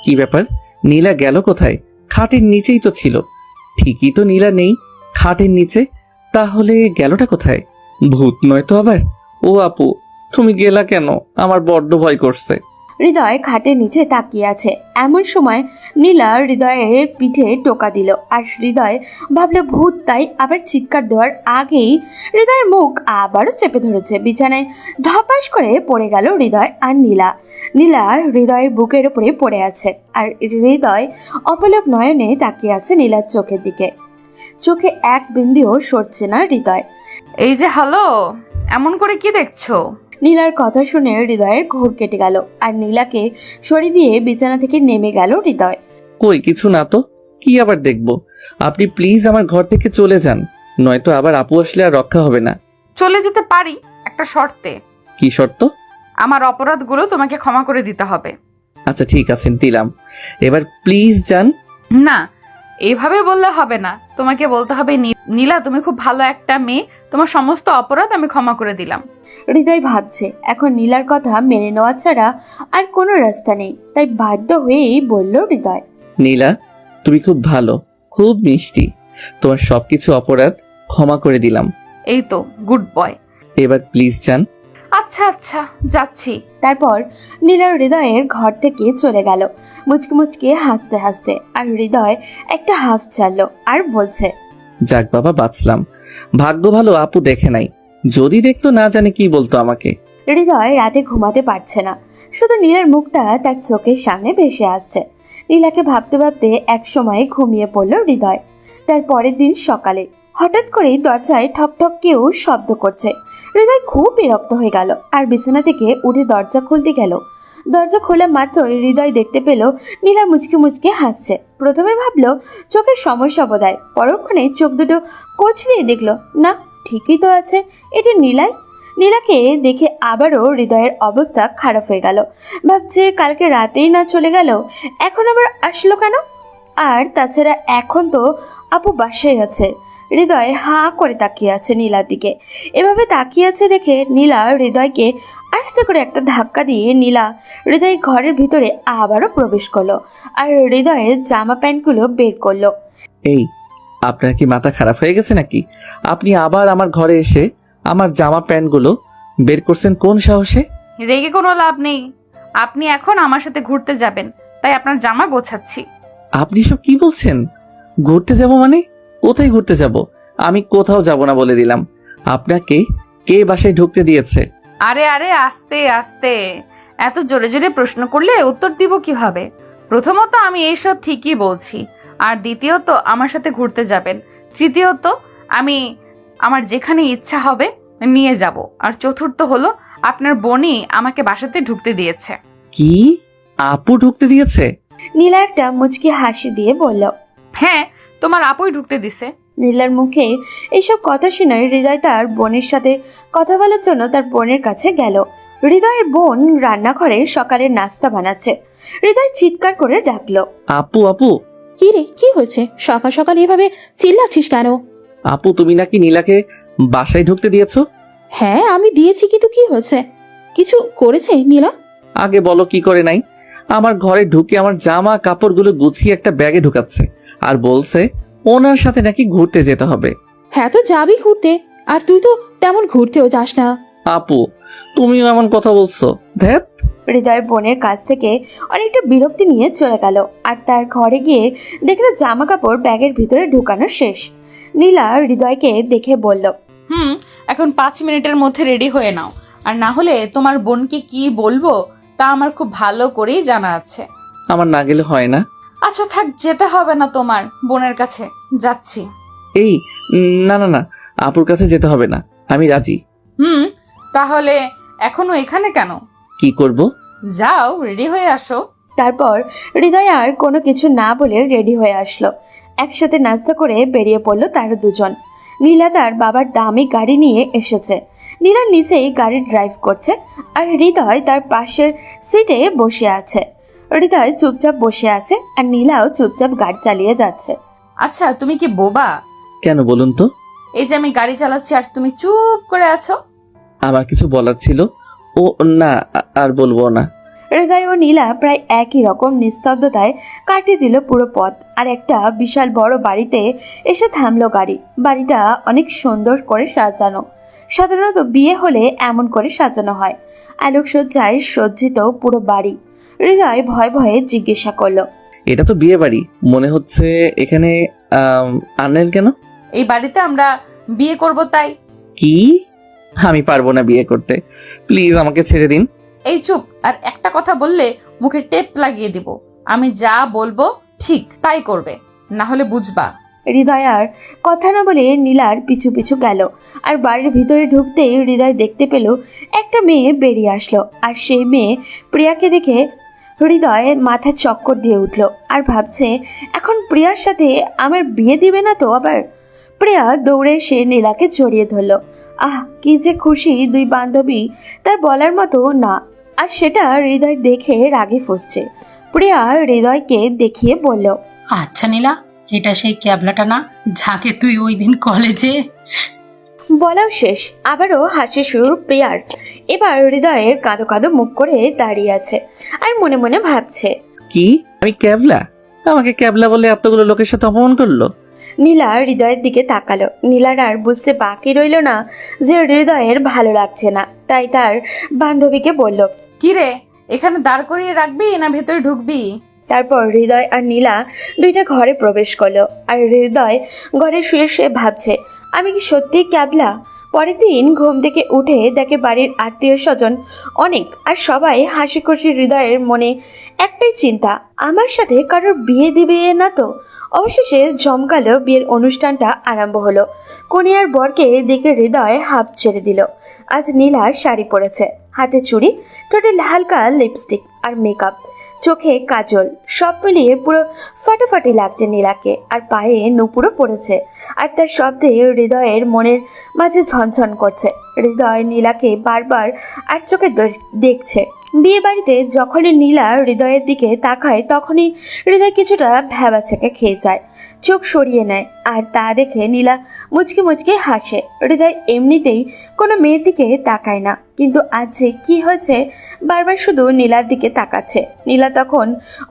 কি ব্যাপার, নীলা গেল কোথায়? খাটের নিচেই তো ছিল। ঠিকই তো, নীলা নেই খাটের নিচে, তাহলে গেলটা কোথায়? ভূত নয় তো আবার? ও আপু, তুমি গেলা কেন? আমার বড্ড ভয় করছে। হৃদয় খাটের নিচে তাকিয়ে আছে। এমন সময় নীলা হৃদয়ের পিঠে টোকা দিল। আর হৃদয় ভাবলো ভূত, তাই আবার চিৎকার দেওয়ার আগেই হৃদয়ের মুখ আবারও চেপে ধরেছে। বিছানায় ধপাস করে পড়ে গেল হৃদয় আর নীলা। নীলা হৃদয়ের বুকের উপরে পড়ে আছে। আর হৃদয় অপলক নয়নে তাকিয়ে আছে নীলার চোখের দিকে। চোখে এক বিন্দুও সরছে না হৃদয়। এই যে হ্যালো, এমন করে কি দেখছো? নীলার কথা শুনে হৃদয়ের ঘোর কেটে গেল। আর নীলাকে সরিয়ে দিয়ে বিছানা থেকে নেমে গেল হৃদয়। কই, কিছু না তো, কি আবার দেখবো? আপনি প্লিজ আমার ঘর থেকে চলে যান, নয়তো আবার আপু আসলে আর রক্ষা হবে না। চলে যেতে পারি, একটা শর্তে। কি শর্ত? আমার অপরাধগুলো তোমাকে ক্ষমা করে দিতে হবে। আচ্ছা ঠিক আছে, দিলাম, এবার প্লিজ যান। না, এইভাবে বললে হবে না, তোমাকে বলতে হবে, নীলা তুমি খুব ভালো একটা মেয়ে, তোমার সমস্ত অপরাধ আমি ক্ষমা করে দিলাম। হৃদয় ভাবছে এখন নীলার কথা মেনে নেওয়া ছাড়া আর কোনো রাস্তা নেই, তাই বাধ্য হয়েই বলল হৃদয়, নীলা, তুমি খুব ভালো, খুব মিষ্টি, তোমার সবকিছু অপরাধ ক্ষমা করে দিলাম। এই তো, গুড বয়। এবার প্লিজ যান। আচ্ছা আচ্ছা, যাচ্ছি। তারপর নীলা হৃদয়ের ঘর থেকে চলে গেল মুচকে মুচকে হাসতে হাসতে। আর হৃদয় একটা হাফ ছাড়লো আর বলছে, যাক বাবা, বাঁচলাম, ভাগ্য ভালো আপু দেখে নাই, যদি দেখতো না জানে কি বলতো আমাকে। হৃদয় রাতে ঘুমাতে পারছে না, শুধু নীলার মুখটা তার চোখের সামনে ভেসে আসছে। নীলাকে ভাবতে ভাবতে এক সময় ঘুমিয়ে পড়ল হৃদয়। তার পরের দিন সকালে হঠাৎ করেই দরজায় ঠক ঠক কেউ শব্দ করছে। হৃদয় খুব বিরক্ত হয়ে গেল আর বিছানা থেকে উঠে দরজা খুলতে গেল। দরজা খোলা মাত্রই হৃদয় দেখতে পেল নীলা মুচকে মুচকে হাসছে। প্রথমে ভাবলো চোখের সমস্যা বোধহয়, পরক্ষণে চোখ দুটো কচলিয়ে দেখলো না, ঠিকই তো আছে, এটা নীলাই। নীলাকে দেখে আবারও হৃদয়ের অবস্থা খারাপ হয়ে গেল। ভাবছে কালকে রাতেই না চলে গেল, এখন আবার আসলো কেন? আর তাছাড়া এখন তো আপু বাসায় আছে। হৃদয় হাঁ করে তাকিয়ে আছে নীলার দিকে। এভাবে তাকিয়ে আছে দেখে নীলা হৃদয়কে আস্তে করে একটা ধাক্কা দিয়ে নীলা হৃদয় ঘরের ভিতরে আবারও প্রবেশ করলো। আর হৃদয়ের জামা প্যান্টগুলো বের করলো। এই, আপনার কি মাথা খারাপ হয়ে গেছে নাকি? আপনি আবার আমার ঘরে এসে আমার জামা প্যান্টগুলো বের করছেন কোন সাহসে? রেগে কোনো লাভ নেই, আপনি এখন আমার সাথে ঘুরতে যাবেন, তাই আপনার জামা গোছাচ্ছি। আপনি সব কি বলছেন? ঘুরতে যাব মানে? কোথায় ঘুরতে যাব? আমি কোথাও যাব না বলে দিলাম। আপনাকে কে বাসায় ঢুকতে দিয়েছে? আরে আরে, আস্তে আস্তে, এত জোরে জোরে প্রশ্ন করলে উত্তর দিব কিভাবে? প্রথমত আমি এইসব ঠিকই বলছি, আর দ্বিতীয়ত আমার সাথে ঘুরতে যাবেন, তৃতীয়ত আমি আমার যেখানে ইচ্ছা হবে নিয়ে যাব, আর চতুর্থ হলো আপনার বোনই আমাকে বাসাতে ঢুকতে দিয়েছে। কি? আপু ঢুকতে দিয়েছে? নীলা একটা মুচকি হাসি দিয়ে বলল, হ্যাঁ, তোমার আপুই ঢুকতে দিছে। নীলার মুখে এইসব কথা শুনে হৃদয় তার বোনের সাথে কথা বলার জন্য তার বোনের কাছে গেল। হৃদয়ের বোন রান্নাঘরে সকালের নাস্তা বানাচ্ছে। হৃদয় চিৎকার করে ডাকলো, আপু আপু কি রে, কি হয়েছে? সকাল সকাল এভাবে চিল্লাচ্ছিস কেন? আপু, তুমি নাকি নীলাকে বাসায় ঢুকতে দিয়েছো? হ্যাঁ আমি দিয়েছি, কিন্তু কি হয়েছে? কিছু করেছে নীলা? আগে বলো কি করে নাই। আমার ঘরে ঢুকে আমার জামা কাপড়গুলো গুছিয়ে একটা ব্যাগে ঢুকাচ্ছে আর বলছে ওনার সাথে নাকি ঘুরতে যেতে হবে। হ্যাঁ তো যাবি ঘুরতে, আর তুই তো তেমন ঘুরতেও যাস না। আপু, তুমিও এমন কথা বলছো? ধ্যাত। হৃদয়ের বোনের কাছ থেকে অনেকটা বিরক্তি নিয়ে চলে গেল আর তার ঘরে গিয়ে দেখলো জামা কাপড় ব্যাগের ভিতরে ঢুকানো শেষ। নীলা হৃদয়কে দেখে বলল, এখন 5 মিনিটের মধ্যে রেডি হয়ে নাও, আর না হলে তোমার বোনকে কি বলবো তা আমার খুব ভালো করেই জানা আছে। আমার না গেলে হয় না? আচ্ছা থাক, যেতে হবে না তোমার বোনের কাছে, যাচ্ছি। এই, না না না, আপুর কাছে যেতে হবে না, আমি রাজি। তাহলে এখনো এখানে কেন? কি করব? যাও, রেডি হয়ে আসো। তারপর হৃদয় আর কোনো কিছু না বলে রেডি হয়ে আসলো। একসাথে নাস্তা করে বেরিয়ে পড়লো তারা দুজন। নীলা তার বাবার দামি গাড়ি নিয়ে এসেছে। নীলা নিচেই গাড়ি ড্রাইভ করছে আর হৃদয় তার পাশের সিটে বসে আছে। হৃদয় চুপচাপ বসে আছে আর নীলাও চুপচাপ গাড়ি চালিয়ে যাচ্ছে। আচ্ছা, তুমি কি বোবা? কেন বলুন তো? এই যে আমি গাড়ি চালাচ্ছি আর তুমি চুপ করে আছো। আমার কিছু বলার ছিল। ও না, আর বলবো না। হৃদয় ও নীলা প্রায় একই রকম নিস্তব্ধতায় কাটিয়ে দিল পুরো পথ আর একটা বিশাল বড় বাড়িতে এসে থামলো গাড়ি। বাড়িটা অনেক সুন্দর করে সাজানো। সাধারণত বিয়ে হলে এমন করে সাজানো হয়। আলোকসজ্জায় সজ্জিত পুরো বাড়ি। হৃদয় ভয়ে ভয়ে জিজ্ঞাসা করলো, এটা তো বিয়ে বাড়ি মনে হচ্ছে, এখানে আনলেন কেন? এই বাড়িতে আমরা বিয়ে করব তাই। কি? আমি পারবো না বিয়ে করতে, প্লিজ আমাকে ছেড়ে দিন। এই চুপ, আর একটা কথা বললে মুখে টেপ লাগিয়ে দিব। আমি যা বলবো ঠিক তাই করবে, না হলে বুঝবা। হৃদয় আর কথা না বলে নীলার পিছু পিছু গেল আর বাড়ির ভিতরে ঢুকতেই হৃদয় দেখতে পেল একটা মেয়ে বেরিয়ে আসলো। আর সেই মেয়ে প্রিয়াকে দেখে হৃদয়ের মাথা চক্কর দিয়ে উঠল আর ভাবছে, এখন প্রিয়ার সাথে আমার বিয়ে দিবে না তো আবার। প্রিয়া দৌড়ে এসে নীলাকে জড়িয়ে ধরল। আহ, কি যে খুশি দুই বান্ধবী, তার বলার মতো না। আর সেটা হৃদয় দেখে রাগে ফুঁসছে। প্রিয়া হৃদয়কে দেখিয়ে বলল, আচ্ছা নীলা, এটা সেই ক্যাবলাটা না যাকে তুই ওই দিন কলেজে। বলাও শেষ, আবারও হাসি শুরু প্রিয়ার। এবার হৃদয়ের কাঁদো কাঁদো মুখ করে দাঁড়িয়ে আছে আর মনে মনে ভাবছে, কি আমি ক্যাবলা? আমাকে ক্যাবলা বলে এতগুলো লোকের সাথে অপমান করলো। নীলা হৃদয়ের দিকে তাকালো। নীলার আর বুঝতে বাকি রইল না যে হৃদয়ের ভালো লাগছে না, তাই তার বান্ধবীকে বলল, কি রে, এখানে দাঁড় করিয়ে রাখবি না ভেতরে ঢুকবি? তারপর হৃদয় আর নীলা দুইটা ঘরে প্রবেশ করলো। আর হৃদয় ঘরে শুয়ে শুয়ে ভাবছে, আমি কি সত্যিই ক্যাবলা? পরের দিন ঘুম থেকে উঠে দেখে বাড়ির আত্মীয় স্বজন অনেক আর সবাই হাসি খুশি। হৃদয়ের মনে একটাই চিন্তা, আমার সাথে কারোর বিয়ে দিবে না তো। অবশেষে জমকালো বিয়ের অনুষ্ঠানটা আরম্ভ হলো। কনিয়ার বরকে দেখে হৃদয় হাফ ছেড়ে দিল। আজ নীলা শাড়ি পরেছে, হাতে চুড়ি, ঠোঁটে হালকা লিপস্টিক আর মেকআপ, চোখে কাজল, সব মিলিয়ে পুরো ফাটাফাটি লাগছে নীলাকে। আর পায়ে নুপুরও পড়েছে আর তার শব্দে হৃদয়ের মনের মাঝে ঝনঝন করছে। হৃদয় নীলাকে বারবার আর চোখে দেখছে। বিয়ে বাড়িতে যখনই নীলা হৃদয়ের দিকে তাকায় তখনই হৃদয় কিছুটা ভ্যাবাচ্যাকে খেয়ে যায়, চোখ সরিয়ে নেয়। আর তা দেখে নীলা মুচকি মুচকি হাসে। হৃদয় এমনিতেই কোনো মেয়ের দিকে তাকায় না, কিন্তু আজ যে কি হয়েছে বারবার শুধু নীলার দিকে তাকাচ্ছে। নীলা তখন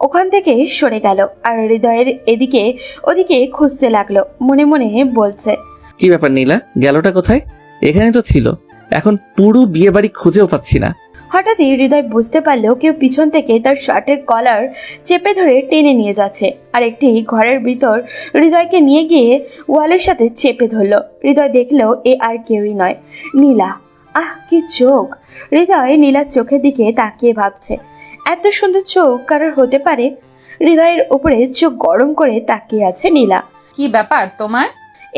ওখান থেকে সরে গেল আর হৃদয়ের এদিকে ওদিকে খুঁজতে লাগলো, মনে মনে বলছে, কি ব্যাপার নীলা, গেলটা কোথায়? এখানে তো ছিল, এখন পুরো বিয়ে বাড়ি খুঁজেও পাচ্ছি না। হঠাৎই হৃদয় বুঝতে পারলো কেউ পিছন থেকে তার শার্টের কলার চেপে ধরে টেনে নিয়ে যাচ্ছে আর একটি ঘরের ভিতর হৃদয়কে নিয়ে গিয়ে ওয়ালের সাথে চেপে ধরলো। হৃদয় দেখলো এ আর কেউই নয়, নীলা। আহ, কি চোখ! হৃদয় নীলার চোখের দিকে তাকিয়ে ভাবছে, এত সুন্দর চোখ কারোর হতে পারে? হৃদয়ের উপরে চোখ গরম করে তাকিয়ে আছে নীলা। কি ব্যাপার তোমার?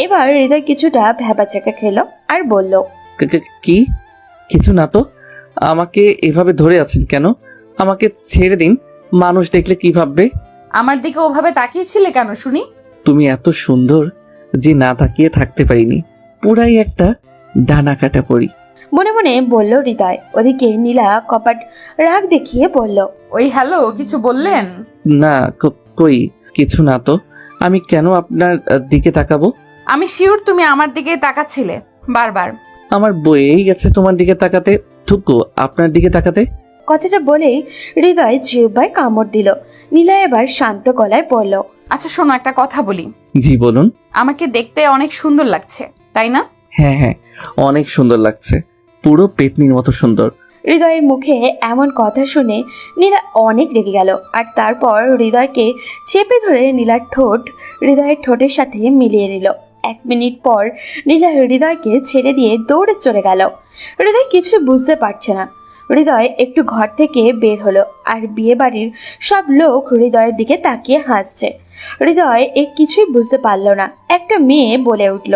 এবার হৃদয় কিছুটা ভ্যাবাচ্যাকা খেলো আর বলল, কি? কিছু না তো। আমাকে এভাবে ধরে আছেন কেন? আমাকে ছেড়ে দিন, মানুষ দেখলে কি ভাববে? আমার দিকে ওভাবে তাকিয়েছিলে কেন শুনি? তুমি এত সুন্দর, যে না তাকিয়ে থাকতে পারিনি। পুরাই একটা ডানা কাটা পড়ি। মনে মনে বলল হৃদয়। ওদিকে নীলা কপাট রাগ দেখিয়ে বলল, ওই হ্যালো, কিছু বললেন? না কই কিছু না তো। আমি কেন আপনার দিকে তাকাবো? আমি শিওর তুমি আমার দিকেই তাকাচ্ছিলে বারবার। আমার বইয়েই গেছে তোমার দিকে তাকাতে, থুকু আপনার দিকে তাকাতে। কথাটা বলেই হৃদয় জিহ্বায় কামড় দিল। নীলা এবার শান্ত গলায় বলল, আচ্ছা শোনো, একটা কথা বলি। জি বলুন। আমাকে দেখতে অনেক সুন্দর লাগছে, তাই না? হ্যাঁ হ্যাঁ, অনেক সুন্দর লাগছে, পুরো পেতনির মতো সুন্দর। হৃদয়ের মুখে এমন কথা শুনে নীলা অনেক রেগে গেল। আর তারপর হৃদয়কে চেপে ধরে নীলার ঠোঁট হৃদয়ের ঠোঁটের সাথে মিলিয়ে নিল। 1 মিনিট পর নীলা হৃদয়কে ছেড়ে দিয়ে দৌড়ে চলে গেল। হৃদয় কিছু বুঝতে পারছে না। হৃদয় একটু ঘর থেকে বের হলো, আর বিয়ে বাড়ির সব লোক হৃদয়ের দিকে তাকিয়ে হাসছে। হৃদয় কিছুই বুঝতে পারল না। একটা মেয়ে বলে উঠল,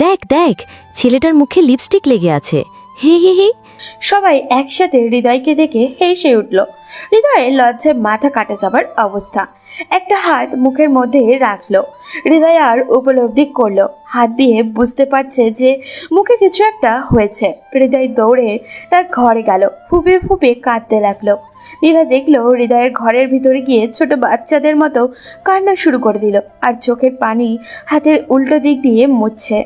দেখ দেখ, ছেলেটার মুখে লিপস্টিক লেগে আছে, হে হে হে। সবাই একসাথে হৃদয়কে দেখে হেসে উঠল। হৃদয়ের লজ্জায় মাথা কাটা যাবার অবস্থা। একটা হাত মুখের মধ্যে রাখলো। হৃদয় আর উপলব্ধি করলো, হাত দিয়ে বুঝতে পারছে যে মুখে কিছু একটা হয়েছে। হৃদয় দৌড়ে তার ঘরে গেল, ফুপিয়ে ফুপিয়ে কাঁদতে লাগলো। নীলা দেখলো হৃদয়ের ঘরের ভিতরে গিয়ে ছোট বাচ্চাদের মতো কান্না শুরু করে দিল, আর চোখের পানি হাতের উল্টো দিক দিয়ে মুছছে।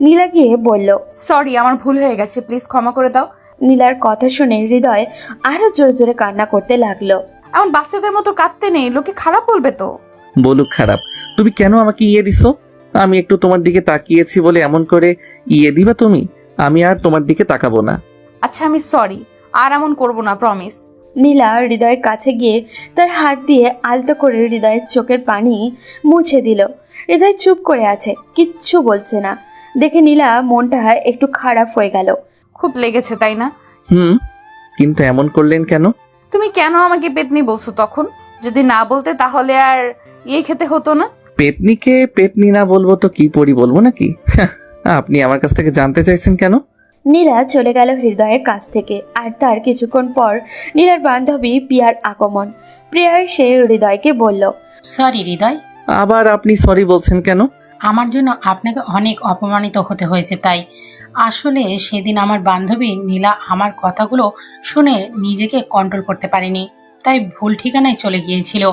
নীলা গিয়ে বলল, সরি, আমার ভুল হয়ে গেছে, প্লিজ ক্ষমা করে দাও। নীলার কথা শুনে হৃদয় আরো জোরে জোরে কান্না করতে লাগলো। এমন বাচ্চাদের মতো কাঁদতে নেই, লোকে খারাপ বলবে তো। বলুক খারাপ, তুমি কেন আমাকে ইয়ে দিছো? আমি একটু তোমার দিকে তাকিয়েছি বলে এমন করে ইয়ে দিবা তুমি? আমি আর তোমার দিকে তাকাবো না। আচ্ছা আমি সরি, আর এমন করব না, প্রমিস। নীলা হৃদয়ের কাছে গিয়ে তার হাত দিয়ে আলতো করে হৃদয়ের চোখের পানি মুছে দিল। হৃদয় চুপ করে আছে, কিচ্ছু বলছে না। দেখে নীলা মনটা একটু খারাপ হয়ে গেল। খুব লেগেছে তাই না? কিন্তু এমন করলেন কেন? তুমি কেন আমাকে পেতনি বলছো তখন? যদি না বলতে তাহলে আর ইয়ে খেতে হতো না। পেতনিকে পেতনি না বলবো তো কি পরি বলবো নাকি? আপনি আমার কাছ থেকে জানতে চাইছেন কেন? নীলা চলে গেল হৃদয়ের কাছ থেকে। আর তার কিছুক্ষণ পর নীলার বান্ধবী প্রিয়ার আগমন। প্রিয়া এসে হৃদয়কে বলল, সরি হৃদয়, আবার আপনি সরি বলছেন কেন? আমার জন্য আপনাকে অনেক অপমানিত হতে হয়েছে। তাই আসলে সেদিন আমার বান্ধবী নীলা আমার কথাগুলো শুনে নিজেকে কন্ট্রোল করতে পারেনি, তাই ভুল ঠিকানায় চলে গিয়েছিল,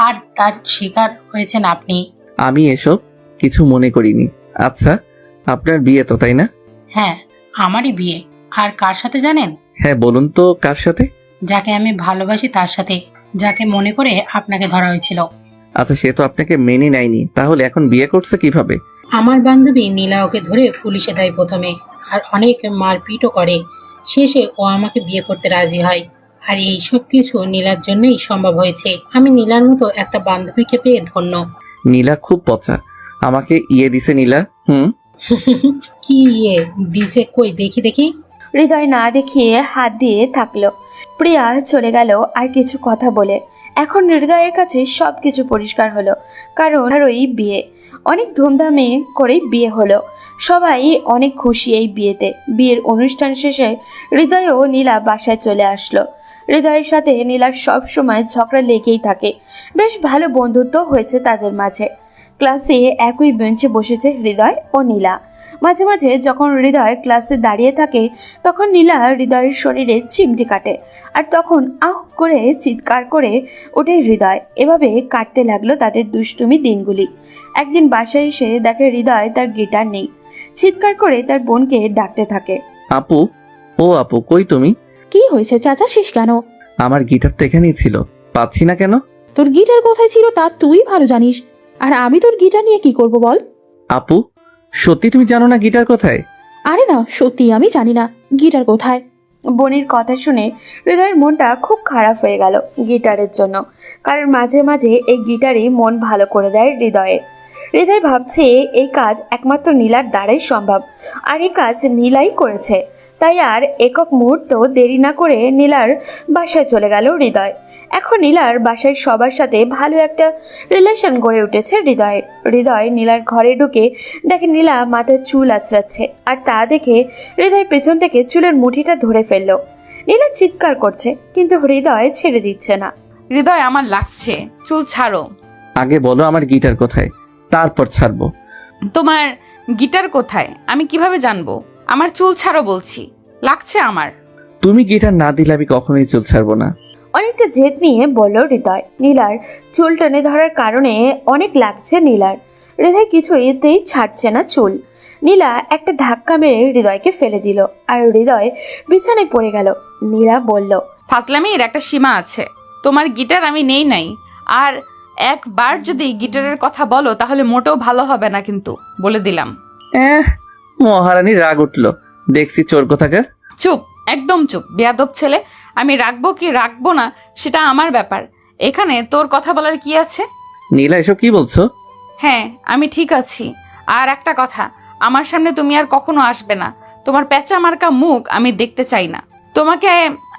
আর তার শিকার হয়েছেন আপনি। আমি এসব কিছু মনে করিনি। আচ্ছা, আপনার বিয়ে তো তাই না? হ্যাঁ, আমারই বিয়ে। আর কার সাথে জানেন? হ্যাঁ বলুন তো, কার সাথে? যাকে আমি ভালোবাসি তার সাথে, যাকে মনে করে আপনাকে ধরা হয়েছিল। আচ্ছা, সে তো আপনাকে মেনে নেয়নি, তাহলে এখন বিয়ে করছে কিভাবে? আমার বান্ধবী নীলা ওকে ধরে পুলিশে দেয় প্রথমে, আর অনেক মারপিটও করে। শেষে ও আমাকে বিয়ে করতে রাজি হয়। আর এই সব কিছু নীলার জন্যই সম্ভব হয়েছে। আমি নীলার মতো একটা বান্ধবীকে পেয়ে ধন্য। নীলা খুব পচা, আমাকে ইয়ে দিছে নীলা। কি ইয়ে দিছে? কই দেখি দেখি। হৃদয় না দেখিয়ে হাত দিয়ে থাকলো। প্রিয়া চলে গেল আর কিছু কথা বলে। এখন হৃদয়ের কাছে সবকিছু পরিষ্কার হলো, কারণ আর ওই বিয়ে অনেক ধুমধামে করে বিয়ে হলো। সবাই অনেক খুশি এই বিয়েতে। বিয়ের অনুষ্ঠান শেষে হৃদয় ও নীলা বাসায় চলে আসলো। হৃদয়ের সাথে নীলার সব সময় ঝগড়া লেগেই থাকে। বেশ ভালো বন্ধুত্ব হয়েছে তাদের মাঝে। ক্লাসে একই বেঞ্চে বসেছে হৃদয় ও নীলা। মাঝে মাঝে যখন হৃদয় ক্লাসে দাঁড়িয়ে থাকে তখন নীলা হৃদয়ের শরীরে চিমটি কাটে, আর তখন আহ করে চিৎকার করে ওঠে হৃদয়। এভাবে কাটতে লাগলো তাদের দুষ্টুমি দিনগুলি। একদিন বাসায় এসে দেখে হৃদয় তার গিটার নেই। চিৎকার করে তার বোনকে ডাকতে থাকে, আপু, ও আপু, কই তুমি? কি হয়েছে চাচা, শেষ কেন? আমার গিটার তো এখানেই ছিল, পাচ্ছি না কেন? তোর গিটার কোথায় ছিল তা তুই ভালো জানিস, আর আমি তোর গিটার নিয়ে কি করব বল? আপু, সত্যি তুমি জানো না গিটার কোথায়? আরে না, সত্যি আমি জানি না গিটার কোথায়। বোনের কথা শুনে হৃদয়ের মনটা খুব খারাপ হয়ে গেল গিটারের জন্য, কারণ মাঝে মাঝে এই গিটারই মন ভালো করে দেয় হৃদয়ের। হৃদয় ভাবছে এই কাজ একমাত্র নীলার দ্বারাই সম্ভব, আর এই কাজ নীলাই করেছে। তাই আর একক মুহূর্ত দেরি না করে নীলার বাসায় চলে গেল হৃদয়। এখন নীলার বাসায় সবার সাথে ভালো একটা রিলেশন গড়ে উঠেছে হৃদয়ের। হৃদয় নীলার ঘরে ঢুকে দেখে নীলা মাথায় চুল আঁচড়াচ্ছে, আর তা দেখে হৃদয় পেছন থেকে চুলের মুঠিটা ধরে ফেললো। নীলা চিৎকার করছে, কিন্তু হৃদয় ছেড়ে দিচ্ছে না। হৃদয়, আমার লাগছে, চুল ছাড়ো। আগে বলো আমার গিটার কোথায়, তারপর ছাড়বো। তোমার গিটার কোথায়? আমি কিভাবে জানবো? আমার চুল ছাড়ো বলছি, লাগছে আমার। তুমি গিটার না দিলে আমি কখনোই চুল ছাড়বো না। অনেকটা জেদ নিয়ে বলল হৃদয়। নীলার চুল টেনে ধরার কারণে অনেক লাগছে নীলার। হৃদয় কিছুতেই ছাড়ছে না চুল। নীলা একটা ধাক্কা মেরে হৃদয়কে ফেলে দিল আর হৃদয় বিছানায় পড়ে গেল। নীলা বলল, ফাজলামির একটা সীমা আছে। তোমার গিটার আমি নেই নাই, আর একবার যদি গিটারের কথা বলো তাহলে মোটেও ভালো হবে না, কিন্তু বলে দিলাম। মহারানীর রাগ উঠলো, দেখছি চোর কোথাকার। চুপ, একদম চুপ, বেয়াদব ছেলে। আমি রাখবো কি রাখবো না সেটা আমার ব্যাপার, এখানে তোর কথা বলার কি আছে? নীলা এসব কি বলছো? হ্যাঁ, আমি ঠিক আছি। আর একটা কথা, আমার সামনে তুমি আর কখনো আসবে না। তোমার প্যাঁচা মার্কা মুখ আমি দেখতে চাই না। তোমাকে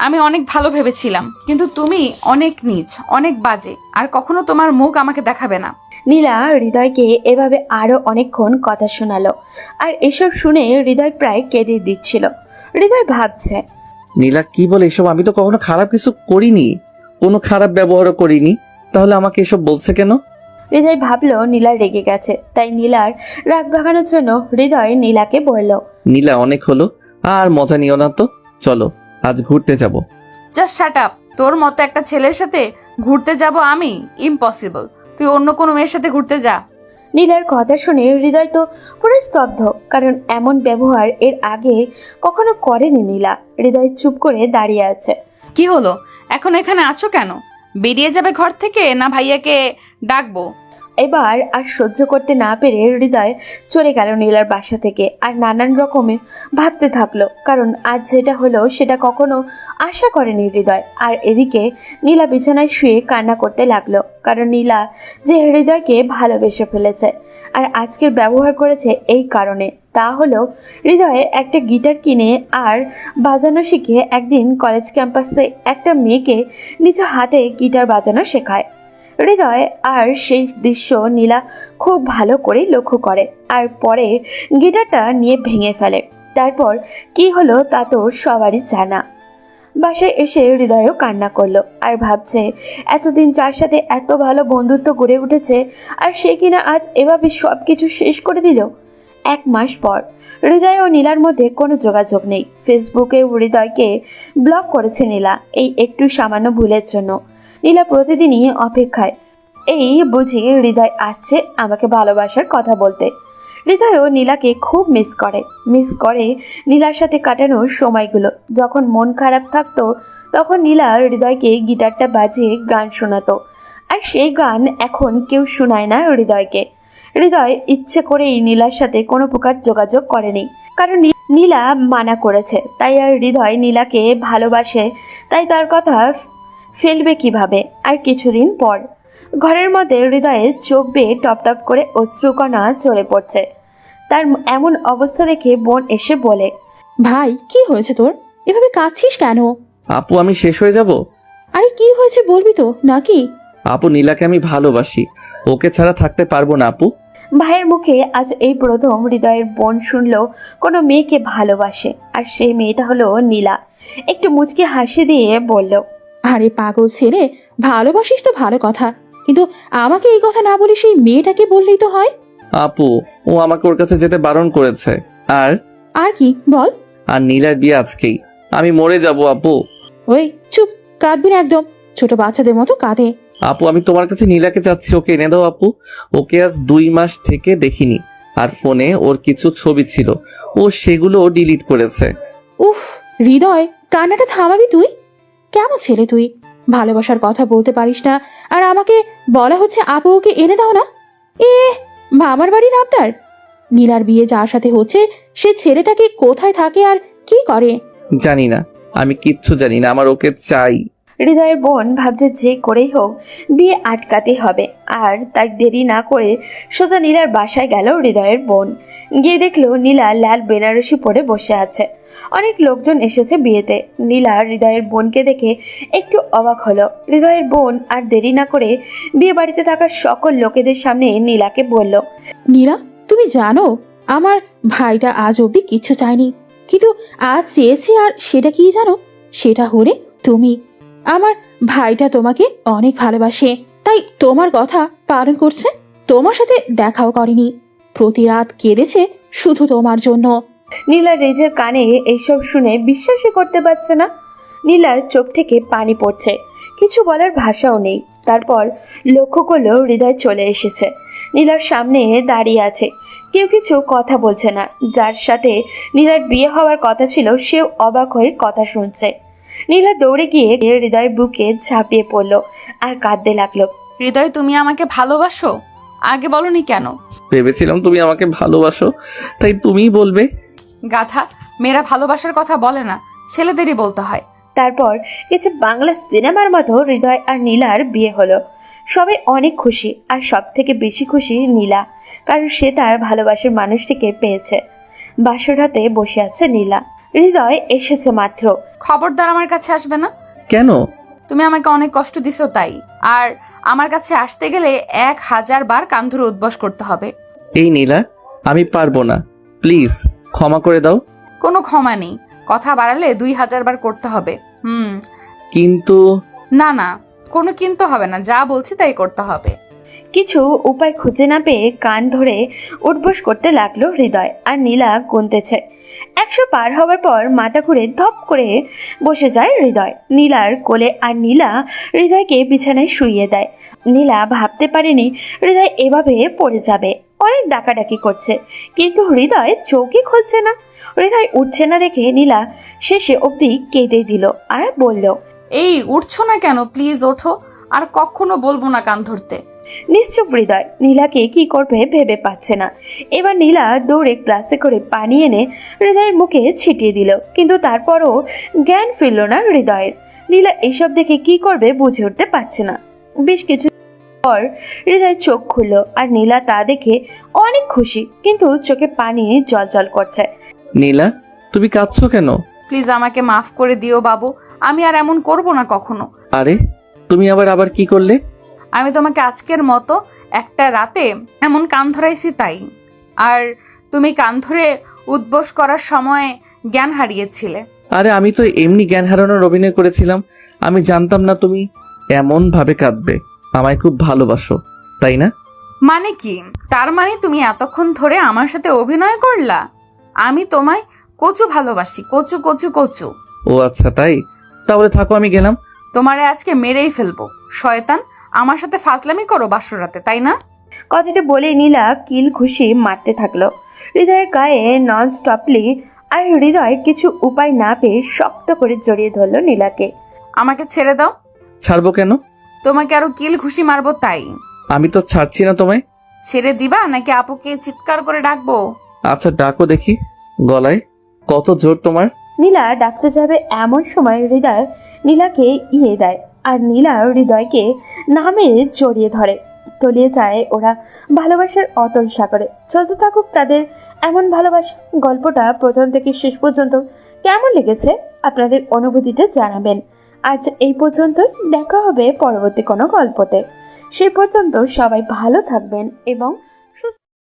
আমি অনেক ভালো ভেবেছিলাম, কিন্তু তুমি অনেক নীচ, অনেক বাজে। আর কখনো তোমার মুখ আমাকে দেখাবে না। নীলা হৃদয়কে এভাবে আরো অনেকক্ষণ কথা শোনালো। আর এসব শুনে হৃদয় প্রায় কেঁদে দিচ্ছিল। হৃদয় ভাবছে, নীলা কি বলে এসব? আমি তো কখনো খারাপ কিছু করিনি, কোনো খারাপ ব্যবহারও করিনি, তাহলে আমাকে এসব বলছে কেন? হৃদয় ভাবলো নীলা রেগে গেছে, তাই নীলার রাগ ভাগানোর জন্য হৃদয় নীলাকে বলল, নীলা অনেক হলো, আর মজা নিও না তো, চলো আজ ঘুরতে যাব। Just shut up. তোর মতো একটা ছেলের সাথে ঘুরতে যাব আমি? ইম্পসিবল। তুই অন্য কোনো মেয়ের সাথে ঘুরতে যা। নীলার কথা শুনে হৃদয় তো পুরো স্তব্ধ, কারণ এমন ব্যবহার এর আগে কখনো করেনি নীলা। হৃদয় চুপ করে দাঁড়িয়ে আছে। কি হলো, এখন এখানে আছো কেন? বেরিয়ে যাবে ঘর থেকে, না ভাইয়াকে ডাকবো? এবার আর সহ্য করতে না পেরে হৃদয় চলে গেল নীলার বাসা থেকে। আর নানান রকমে ভাবতে থাকলো, কারণ আজ যেটা হলো সেটা কখনো আশা করেনি হৃদয়। আর এদিকে নীলা বিছানায় শুয়ে কান্না করতে লাগলো, কারণ নীলা যে হৃদয়কে ভালোবেসে ফেলেছে আর আজকের ব্যবহার করেছে এই কারণে। তা হলো হৃদয়ে একটা গিটার কিনে আর বাজানো শিখে একদিন কলেজ ক্যাম্পাসে একটা মেয়েকে নিজ হাতে গিটার বাজানো শেখায়। হৃদয় আর সেই দৃশ্য নীলা খুব ভালো করে লক্ষ্য করে আর পরে গিটারটা নিয়ে ভেঙে ফেলে। তারপর কি হলো তা তো সবারই জানা। বাসায় এসে হৃদয়ও কান্না করলো আর ভাবছে এতদিন যার সাথে এত ভালো বন্ধুত্ব গড়ে উঠেছে, আর সে কিনা আজ এভাবে সব কিছু শেষ করে দিল। 1 মাস পর হৃদয় ও নীলার মধ্যে কোনো যোগাযোগ নেই। ফেসবুকে হৃদয়কে ব্লক করেছে নীলা এই একটু সামান্য ভুলের জন্য। নীলা প্রতিদিনই অপেক্ষায়, এই বুঝি হৃদয় আসছে আমাকে ভালোবাসার কথা বলতে। হৃদয়ও নীলাকে খুব মিস করে নীলার সাথে কাটানো সময়গুলো। যখন মন খারাপ থাকতো তখন নীলা হৃদয়কে গিটারটা বাজিয়ে গান শোনাতো, আর সেই গান এখন কেউ শোনায় না হৃদয়কে। হৃদয় ইচ্ছে করেই নীলার সাথে কোনো প্রকার যোগাযোগ করেনি, কারণ নীলা মানা করেছে। তাই আর হৃদয় নীলাকে ভালোবাসে, তাই তার কথা ফেলবে কিভাবে। আর কিছুদিন পর ঘরের মধ্যে হৃদয়ের চোখ বেয়ে টপ টপ করে অশ্রুকণা চলে পড়ছে। তার এমন অবস্থা দেখে বোন এসে বলে, ভাই কি হয়েছে তোর? এভাবে কাঁদছিস কেন? আপু আমি শেষ হয়ে যাব? আরে কি হয়েছে বলবি তো নাকি? আপু নীলাকে আমি ভালোবাসি, ওকে ছাড়া থাকতে পারবো না আপু। ভাইয়ের মুখে আজ এই প্রথম হৃদয়ের বোন শুনলো কোনো মেয়েকে ভালোবাসে, আর সেই মেয়েটা হলো নীলা। একটু মুচকি হাসি দিয়ে বলল, আরে পাগল ছেলে, ভালোবাসিস তো ভালো কথা, কিন্তু আমাকে এই কথা না বলে সেই মেয়েটাকে বললেই তো হয়। আপু ও আমাকে ওর কাছে যেতে বারণ করেছে। আর আর কি বল? আর নীলার বিয়ে আজকেই, আমি মরে যাব আপু। ওই চুপ, কাঁদবি না একদম, ছোট বাচ্চাদের মতো কাঁদে। আপু আমি তোমার কাছে নীলাকে চাচ্ছি, ওকে এনে দাও আপু। ওকে আজ 2 মাস থেকে দেখিনি, আর ফোনে ওর কিছু ছবি ছিল, ও সেগুলো ডিলিট করেছে। উফ হৃদয়, কান্নাটা থামাবি তুই? কেমন ছেলে তুই? ভালোবাসার কথা বলতে পারিস না, আর আমাকে বলা হচ্ছে আপু ওকে এনে দাও না। এ মামার বাড়ির আবদার? নীলার বিয়ে যার সাথে হচ্ছে সে ছেলেটাকে কোথায় থাকে আর কি করে? জানি না, আমি কিচ্ছু জানি না, আমার ওকে চাই। হৃদয়ের বোন ভাবছে যে করেই হোক বিয়ে আটকাতে হবে, আর তাই দেরি না করে সোজা নীলার বাসায় গেল হৃদয়ের বোন। গিয়ে দেখলো নীলা লাল বেনারসি পরে বসে আছে। অনেক লোকজন এসেছে বিয়েতে। নীলা হৃদয়ের বোনকে দেখে একটু অবাক হলো। হৃদয়ের বোন আর দেরি না করে বিয়ে বাড়িতে থাকা সকল লোকেদের সামনে নীলাকে বলল, নীলা তুমি জানো আমার ভাইটা আজ অব্দি কিচ্ছু চায়নি, কিন্তু আজ চেয়েছে, আর সেটা কি জানো? সেটা হলে তুমি। আমার ভাইটা তোমাকে অনেক ভালোবাসে, তাই তোমার কথা পালন করছে। তোমার সাথে দেখাও করেনি, প্রতি রাত কেঁদেছে শুধু তোমার জন্য। নীলা রিজের কানে এইসব শুনে বিশ্বাসই করতে পারছে না। নীলার চোখ থেকে পানি পড়ছে, কিছু বলার ভাষাও নেই। তারপর লক্ষ্য করলো হৃদয় চলে এসেছে, নীলার সামনে দাঁড়িয়ে আছে। কেউ কিছু কথা বলছে না। যার সাথে নীলার বিয়ে হওয়ার কথা ছিল সেও অবাক হয়ে কথা শুনছে। নীলা দৌড়ে গিয়ে হৃদয়ের বুকে ঝাঁপিয়ে পড়লো আর কাঁদতে লাগলো। হৃদয়, তুমি আমাকে ভালোবাসো? আগে বলনি কেন? ভেবেছিলাম তুমি আমাকে ভালোবাসো, তাই তুমিই বলবে। গাধা, মেয়েরা ভালোবাসার কথা বলে না, ছেলেদেরই বলতে হয়। তারপর কিছু বাংলা সিনেমার মতো হৃদয় আর নীলার বিয়ে হলো। সবাই অনেক খুশি, আর সব থেকে বেশি খুশি নীলা, কারণ সে তার ভালোবাসার মানুষটিকে পেয়েছে। বাসরাতে বসে আছে নীলা, হৃদয় এসেছে মাত্র। খবরদার আমার কাছে আসবে না। কেন? তুমি আমাকে অনেক কষ্ট দিছো তাই। আর আমার কাছে আসতে গেলে 1000 বার কান ধরে উদ্বাস করতে হবে। এই নীলা, আমি পারবো না, প্লিজ ক্ষমা করে দাও। কোনো ক্ষমা নেই, কথা বাড়ালে 2000 বার করতে হবে। কিন্তু না না, কোনো কিন্তু হবে না, যা বলছি তাই করতে হবে। কিছু উপায় খুঁজে না পেয়ে কান ধরে উঠবোস করতে লাগলো হৃদয়, আর নীলা গুনতেছে। 100 পার হওয়ার পর মাথা ঘুরে ধপ করে বসে যায় হৃদয় নীলার কোলে, আর নীলা হৃদয়কে বিছানায় শুইয়ে দেয়। নীলা ভাবতে পারেনি হৃদয় এভাবে পড়ে যাবে। অনেক ডাকাডাকি করছে, কিন্তু হৃদয় চোখই খুলছে না। হৃদয় উঠছে না দেখে নীলা শেষে অবধি কেঁদে দিল আর বলল, এই উঠছো না কেন? প্লিজ ওঠো, আর কখনো বলবো না কান ধরতে। নিশ্চুপ হৃদয় নীলাকে কি করবে ভেবে পাচ্ছে না। এবার নীলা দৌড়ে গ্লাসে করে পানি এনে হৃদয়ের মুখে ছিটিয়ে দিল, কিন্তু তারপরও জ্ঞান ফিরল না হৃদয়ের। নীলা এসব দেখে কি করবে বুঝে উঠতে পারছে না। বেশ কিছু পর হৃদয় চোখ খুলল, আর নীলা তা দেখে অনেক খুশি, কিন্তু চোখে পানি জল করছে। নীলা, তুমি কাঁদছো কেন? প্লিজ আমাকে মাফ করে দিও বাবু, আমি আর এমন করব না কখনো। আরে তুমি আবার কি করলে? আমি তোমাকে আজকের মতো একটা রাতে এমন কান ধরাইছি তাই। আর তুমি কান ধরে উদ্বোস করার সময় জ্ঞান হারিয়েছিলে। আরে আমি তো এমনি জ্ঞান হারানোর অভিনয় করেছিলাম, আমি জানতাম না তুমি এমন ভাবে কাঁদবে। আমায় খুব ভালোবাসো, তাই না? মানে কি? তার মানে তুমি এতক্ষণ ধরে আমার সাথে অভিনয় করলা? আমি তোমায় কচু ভালোবাসি, কচু কচু কচু। ও আচ্ছা তাই, তাহলে থাকো, আমি গেলাম। তোমারে আজকে মেরেই ফেলবো। শয়তান, আমার সাথে ফাজলামি করো বাসরাতে, তাই না? কথাটা বলে নীলা কিল ঘুষি মারতে থাকলো হৃদয়ের গায়ে নন স্টপলি, আর হৃদয় কিছু উপায় না পেয়ে শক্ত করে জড়িয়ে ধরলো নীলাকে। আমাকে ছেড়ে দাও। ছাড়বো কেন? তোমাকে আরো কিল ঘুষি মারবো তাই। আমি তো ছাড়ছি না তোমায়। ছেড়ে দিবা নাকি আপুকে চিৎকার করে ডাকবো? আচ্ছা ডাকো দেখি, গলায় কত জোর তোমার। নীলা ডাকতে যাবে এমন সময় হৃদয় নীলাকে ইয়ে দেয়, আর নীলা হৃদয়কে নামে জড়িয়ে ধরে। তলিয়ে যায় ওরা ভালোবাসার অতল সাগরে। চলতে থাকুক তাদের এমন ভালোবাসা। গল্পটা প্রথম থেকে শেষ পর্যন্ত কেমন লেগেছে আপনাদের অনুভূতিটা জানাবেন। আজ এই পর্যন্তই, দেখা হবে পরবর্তী কোনো গল্পতে। সেই পর্যন্ত সবাই ভালো থাকবেন এবং সুস্থ।